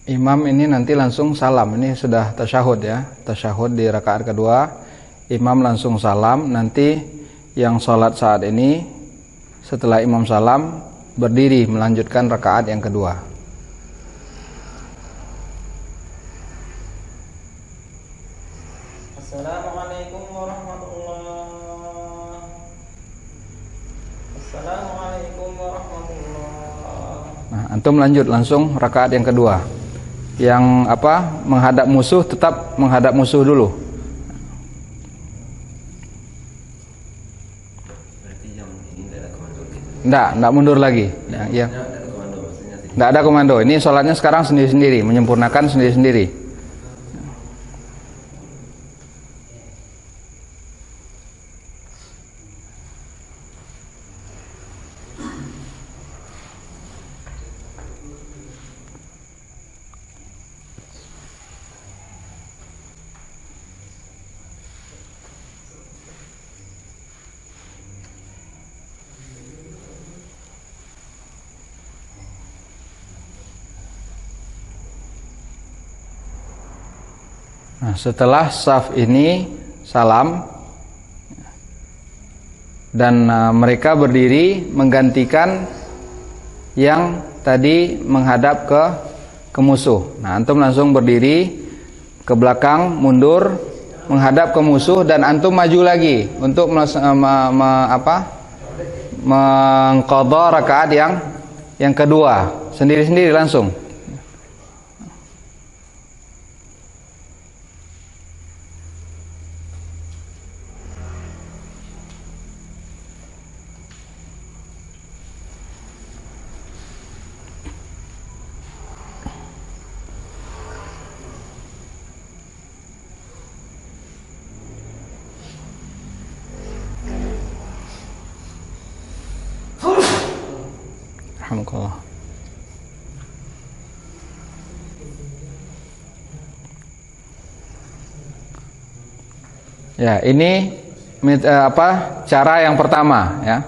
Imam ini nanti langsung salam. Ini sudah tasyahud ya. Tasyahud di rakaat kedua. Imam langsung salam. Nanti yang sholat saat ini setelah imam salam berdiri melanjutkan rakaat yang kedua. Assalamualaikum warahmatullahi. Assalamualaikum warahmatullahi. Nah, antum lanjut langsung rakaat yang kedua. Yang menghadap musuh tetap menghadap musuh dulu. Berarti yang ini tidak ada komando. Enggak mundur lagi. Ya. Tidak ada komando maksudnya. Enggak ada komando. Ini sholatnya sekarang sendiri-sendiri, menyempurnakan sendiri-sendiri. Nah, setelah saf ini salam dan mereka berdiri menggantikan yang tadi menghadap ke musuh. Nah, antum langsung berdiri ke belakang, mundur, menghadap ke musuh dan antum maju lagi untuk mengqadha rakaat yang kedua sendiri-sendiri langsung. Alhamdulillah. Ya, ini cara yang pertama ya.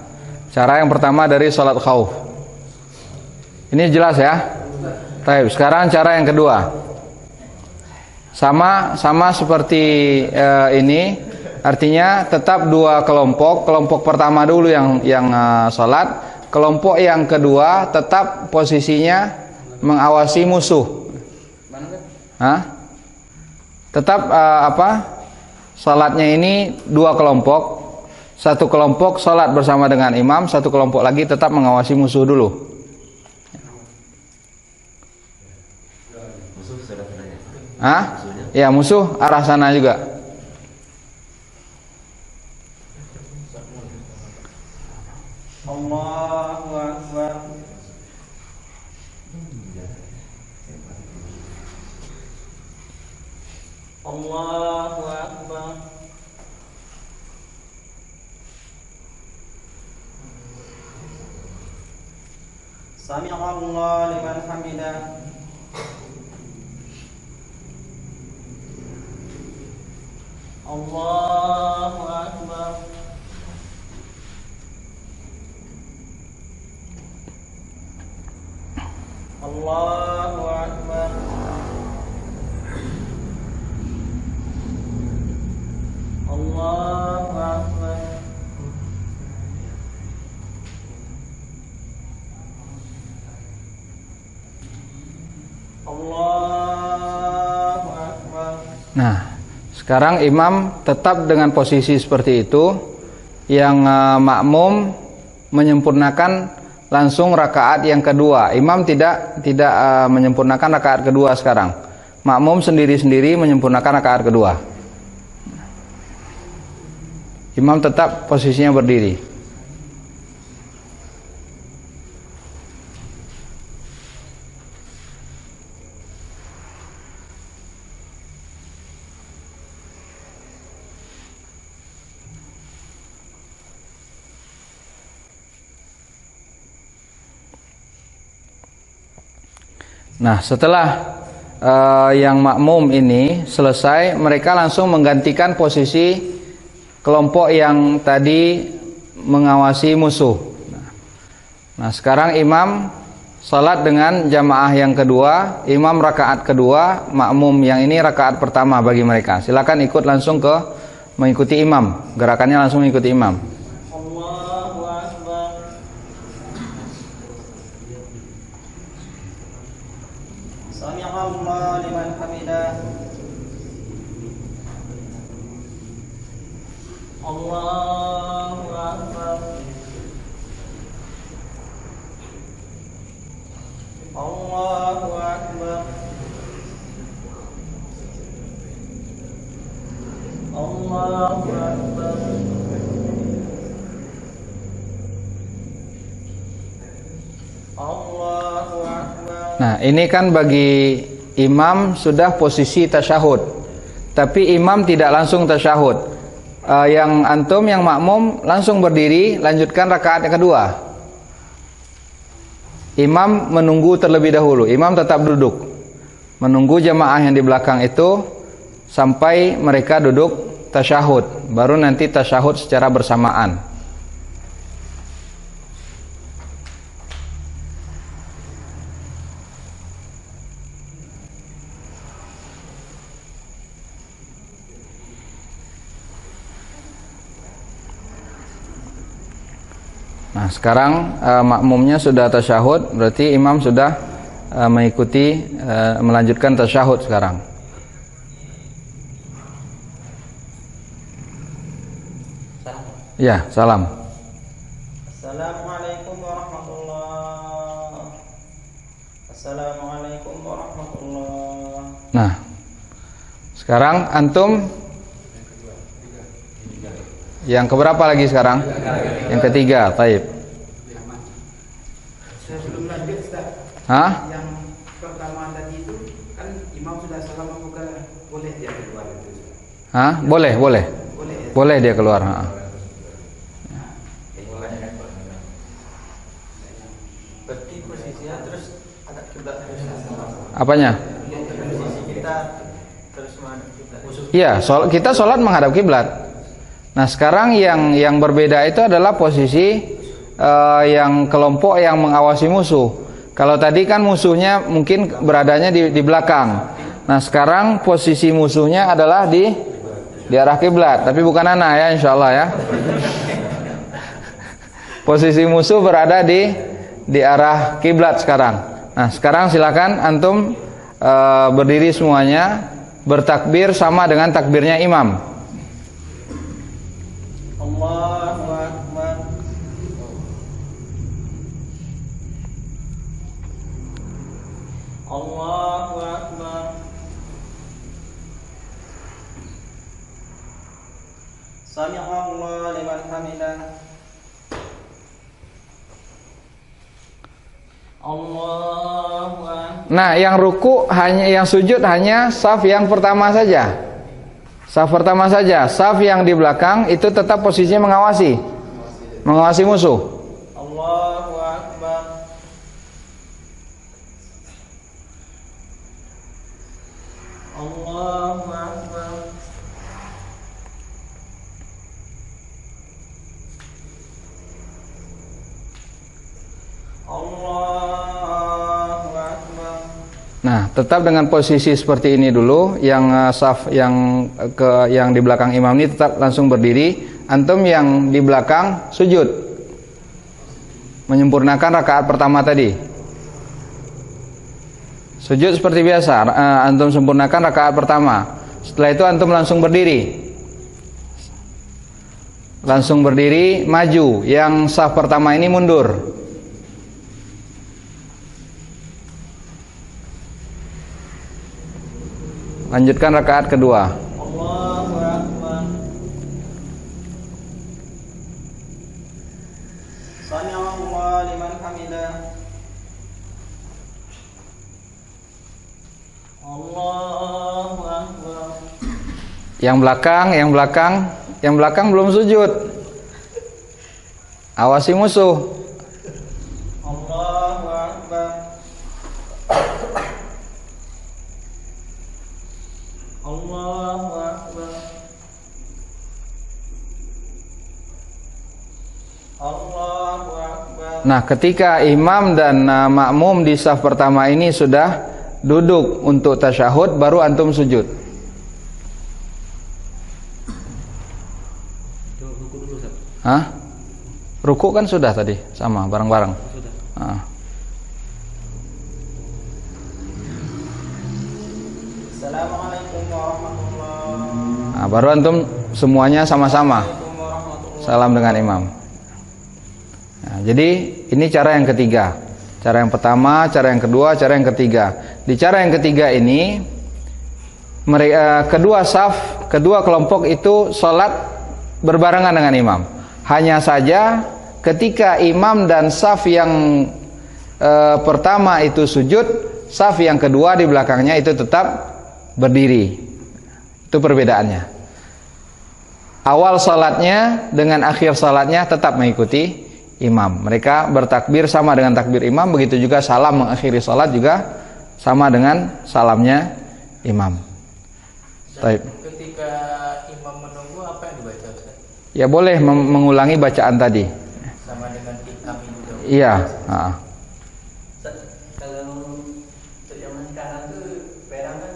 Cara yang pertama dari sholat khauf. Ini jelas ya? Baik, sekarang cara yang kedua. Sama seperti ini, artinya tetap dua kelompok. Kelompok pertama dulu yang sholat. Kelompok yang kedua tetap posisinya mengawasi musuh. Tetap salatnya ini dua kelompok. Satu kelompok salat bersama dengan imam, satu kelompok lagi tetap mengawasi musuh dulu. Musuh sudah kenanya. Ya, musuh arah sana juga. Allahu Akbar. Allahu Akbar. Sami'allahu liman hamidah. Allahu Akbar. Allahu Akbar. Allahu Akbar. Allahu Akbar. Nah, sekarang imam tetap dengan posisi seperti itu. Yang makmum menyempurnakan langsung rakaat yang kedua. Imam tidak menyempurnakan rakaat kedua sekarang. Makmum sendiri-sendiri menyempurnakan rakaat kedua. Imam tetap posisinya berdiri. Nah, setelah yang makmum ini selesai, mereka langsung menggantikan posisi kelompok yang tadi mengawasi musuh. Nah, sekarang imam salat dengan jamaah yang kedua, imam rakaat kedua, makmum yang ini rakaat pertama bagi mereka. Silakan ikut langsung ke mengikuti imam, gerakannya langsung mengikuti imam. Allahu Akbar. Sami'allahu liman hamidah. Allahu Akbar. Allahu Akbar. Allahu Akbar. Allahu Akbar. Nah, ini kan bagi imam sudah posisi tasyahud, tapi imam tidak langsung tasyahud. Yang antum, yang makmum langsung berdiri, lanjutkan rakaat yang kedua. Imam menunggu terlebih dahulu. Imam tetap duduk, menunggu jamaah yang di belakang itu sampai mereka duduk tasyahud, baru nanti tasyahud secara bersamaan. Nah, sekarang makmumnya sudah tasyahud, berarti imam sudah mengikuti melanjutkan tasyahud sekarang. Ya, salam. Assalamualaikum warahmatullahi. Assalamualaikum warahmatullahi. Nah, sekarang antum yang keberapa lagi sekarang? Yang ketiga, taib. Sebelum lanjut, Ustaz. Hah? Yang pertama tadi itu kan imam sudah salam membuka, boleh dia keluar itu, Ustaz? Hah? Boleh, boleh. Boleh ya? Boleh dia keluar. Ha. Berarti posisinya terus agak kiblat terus. Apanya? Posisi kita terus menghadap kiblat. Iya, kita sholat menghadap kiblat. Nah, sekarang yang berbeda itu adalah posisi yang kelompok yang mengawasi musuh. Kalau tadi kan musuhnya mungkin beradanya di belakang. Nah, sekarang posisi musuhnya adalah di arah kiblat, tapi bukan ana ya, insyaallah ya. Posisi musuh berada di arah kiblat sekarang. Nah, sekarang silakan antum berdiri semuanya, bertakbir sama dengan takbirnya imam. Allahu Akbar. Allahu Akbar. Sami'allahu liman hamidah. Allahu Akbar. Nah, yang ruku hanya, yang sujud hanya saf yang pertama saja. Saf pertama saja. Saf yang di belakang itu tetap posisinya mengawasi musuh. Allahu Akbar. Allahu Akbar. Allahu Akbar. Nah, tetap dengan posisi seperti ini dulu. Yang saf yang di belakang imam ini tetap langsung berdiri. Antum yang di belakang sujud, menyempurnakan rakaat pertama tadi. Sujud seperti biasa. Antum sempurnakan rakaat pertama. Setelah itu antum langsung berdiri. Langsung berdiri, maju. Yang saf pertama ini mundur. Lanjutkan rakaat kedua. Allahu Akbar. Sami'allahu liman hamidah. Allahu Akbar. Yang belakang belum sujud. Awasi musuh. Allahu Akbar. Nah, ketika imam dan makmum di saf pertama ini sudah duduk untuk tasyahud, baru antum sujud. Hah? Ruku kan sudah tadi, sama bareng-bareng. Assalamualaikum warahmatullahi. Nah, baru antum semuanya sama-sama salam dengan imam. Nah, jadi ini cara yang ketiga. Cara yang pertama, cara yang kedua, cara yang ketiga. Di cara yang ketiga ini kedua kelompok itu salat berbarengan dengan imam. Hanya saja ketika imam dan saf yang pertama itu sujud, saf yang kedua di belakangnya itu tetap berdiri. Itu perbedaannya. Awal salatnya dengan akhir salatnya tetap mengikuti imam. Mereka bertakbir sama dengan takbir imam, begitu juga salam mengakhiri salat juga sama dengan salamnya imam. Baik. Ketika imam menunggu apa yang dibaca, Ustaz? Ya boleh mengulangi bacaan tadi. Sama dengan kami juga. Iya. Kalau zaman sekarang tuh perang kan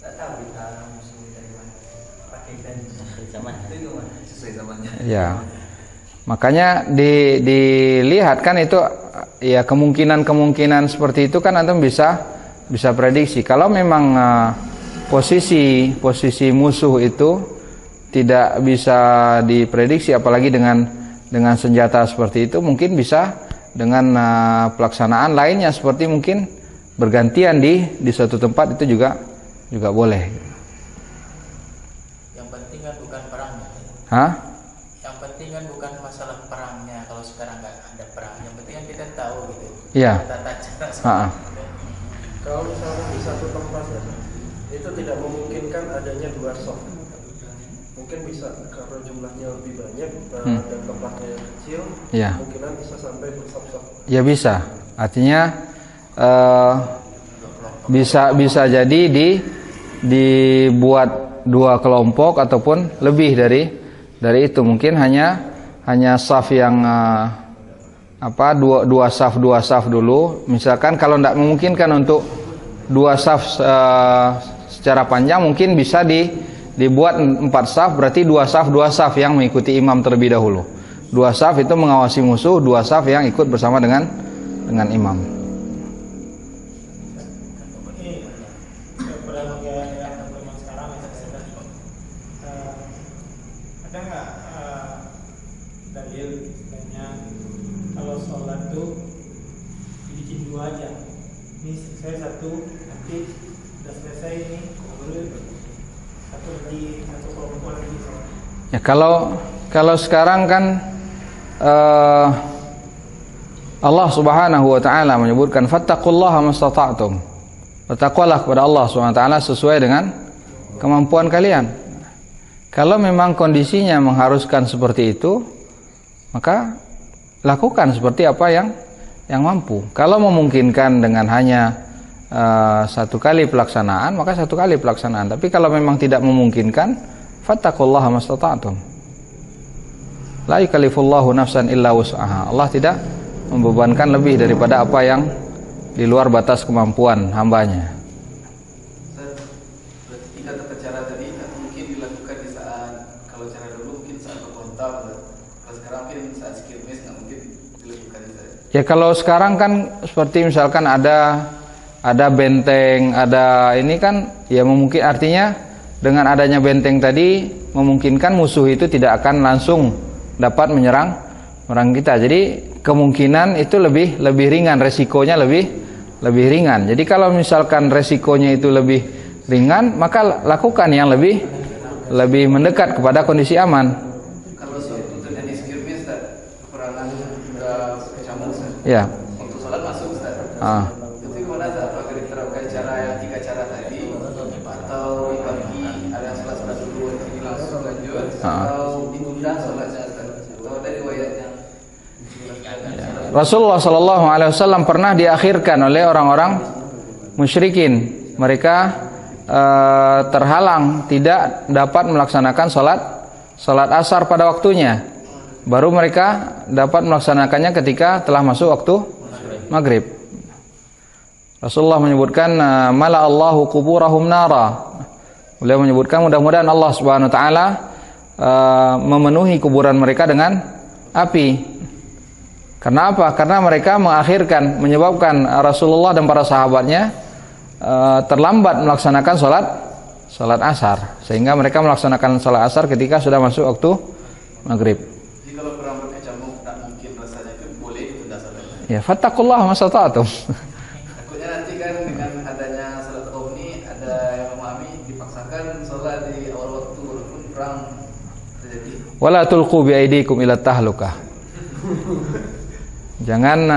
tak tahu kita musuh dari mana. Pakai dan zaman itu gimana? Sesuai zamannya. Ya. Makanya dilihat kan itu ya kemungkinan seperti itu kan antum bisa prediksi. Kalau memang posisi musuh itu tidak bisa diprediksi, apalagi dengan senjata seperti itu, mungkin bisa dengan pelaksanaan lainnya seperti mungkin bergantian di suatu tempat itu juga boleh. Yang penting kan bukan perangnya. Hah? Yang penting kan bukan masalah perangnya. Kalau sekarang nggak ada perang, yang penting kan kita tahu gitu. Iya. Tata cara. Kalau misalnya di satu tempat ya, itu tidak memungkinkan adanya dua soft. Mungkin bisa karena jumlahnya lebih banyak dan tempatnya yang kecil, Ya. kemungkinan bisa sampai bersop-sop. Ya bisa. Artinya bisa jadi dibuat dua kelompok ataupun lebih dari itu. Mungkin hanya saf yang dua saf dulu. Misalkan kalau tidak memungkinkan untuk dua saf secara panjang, mungkin bisa dibuat 4 saf, berarti dua saf yang mengikuti imam terlebih dahulu. 2 saf itu mengawasi musuh, 2 saf yang ikut bersama dengan imam. Ada nggak dalil misalnya kalau sholat tuh dibikin 2 aja? Ini saya satu, nanti udah selesai ini baru satu kelompok lagi. Ya kalau sekarang kan Allah Subhanahu wa taala menyebutkan fattaqullaha mastata'tum. Bertakwalah kepada Allah Subhanahu wa taala sesuai dengan kemampuan kalian. Kalau memang kondisinya mengharuskan seperti itu, maka lakukan seperti apa yang mampu. Kalau memungkinkan dengan hanya 1 kali pelaksanaan, maka 1 kali pelaksanaan. Tapi kalau memang tidak memungkinkan, fattaqullaha mastata'tum. La yukallifullahu nafsan illa wus'aha. Allah tidak membebankan lebih daripada apa yang di luar batas kemampuan hambanya. Berarti tata cara tadi mungkin dilakukan di saat, kalau cara dulu mungkin saat berkontak, kalau sekarang mungkin saat skirmish nggak mungkin dilakukan di saat. Ya kalau sekarang kan seperti misalkan ada benteng, ada ini kan ya memungkin, artinya dengan adanya benteng tadi memungkinkan musuh itu tidak akan langsung dapat menyerang kita. Jadi kemungkinan itu lebih ringan, resikonya lebih ringan. Jadi kalau misalkan resikonya itu lebih ringan, maka lakukan yang lebih mendekat kepada kondisi aman. Kalau suatu terjadi skirmish, peperangan kecamuk, Ya. untuk sholat masuk, Ustaz. Itu gimana, Ustaz? Apakah diterapkan cara yang 3 cara tadi, atau dibagi ada sholat dulu ini langsung lanjut, atau ditunda sholatnya, Ustaz? Atau dari riwayatnya? Rasulullah Shallallahu Alaihi Wasallam pernah diakhirkan oleh orang-orang musyrikin. Mereka terhalang, tidak dapat melaksanakan sholat asar pada waktunya. baru mereka dapat melaksanakannya ketika telah masuk waktu maghrib. Rasulullah menyebutkan mala Allahu quburahum nara. Beliau menyebutkan mudah-mudahan Allah Subhanahu wa taala memenuhi kuburan mereka dengan api. Karena apa? Karena mereka menyebabkan Rasulullah dan para sahabatnya terlambat melaksanakan salat asar, sehingga mereka melaksanakan salat asar ketika sudah masuk waktu maghrib. Jadi kalau perang berkecamuk tak mungkin rasanya itu boleh itu dasarnya. Ya, fattaqullaha mastata'tum. Takutnya nanti kan dengan adanya salat khauf ini ada yang memahami dipaksakan salat di awal waktu walaupun perang terjadi. Wala tulqu bi aidikum ila tahlukah. Jangan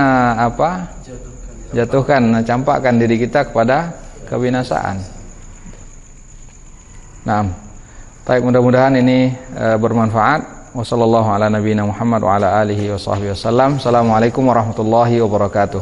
campakkan diri kita kepada kebinasaan. Nah, baik, mudah-mudahan ini bermanfaat. Wassallallahu ala nabiyina Muhammad wa ala alihi wa sahbihi wasallam. Assalamualaikum warahmatullahi wabarakatuh.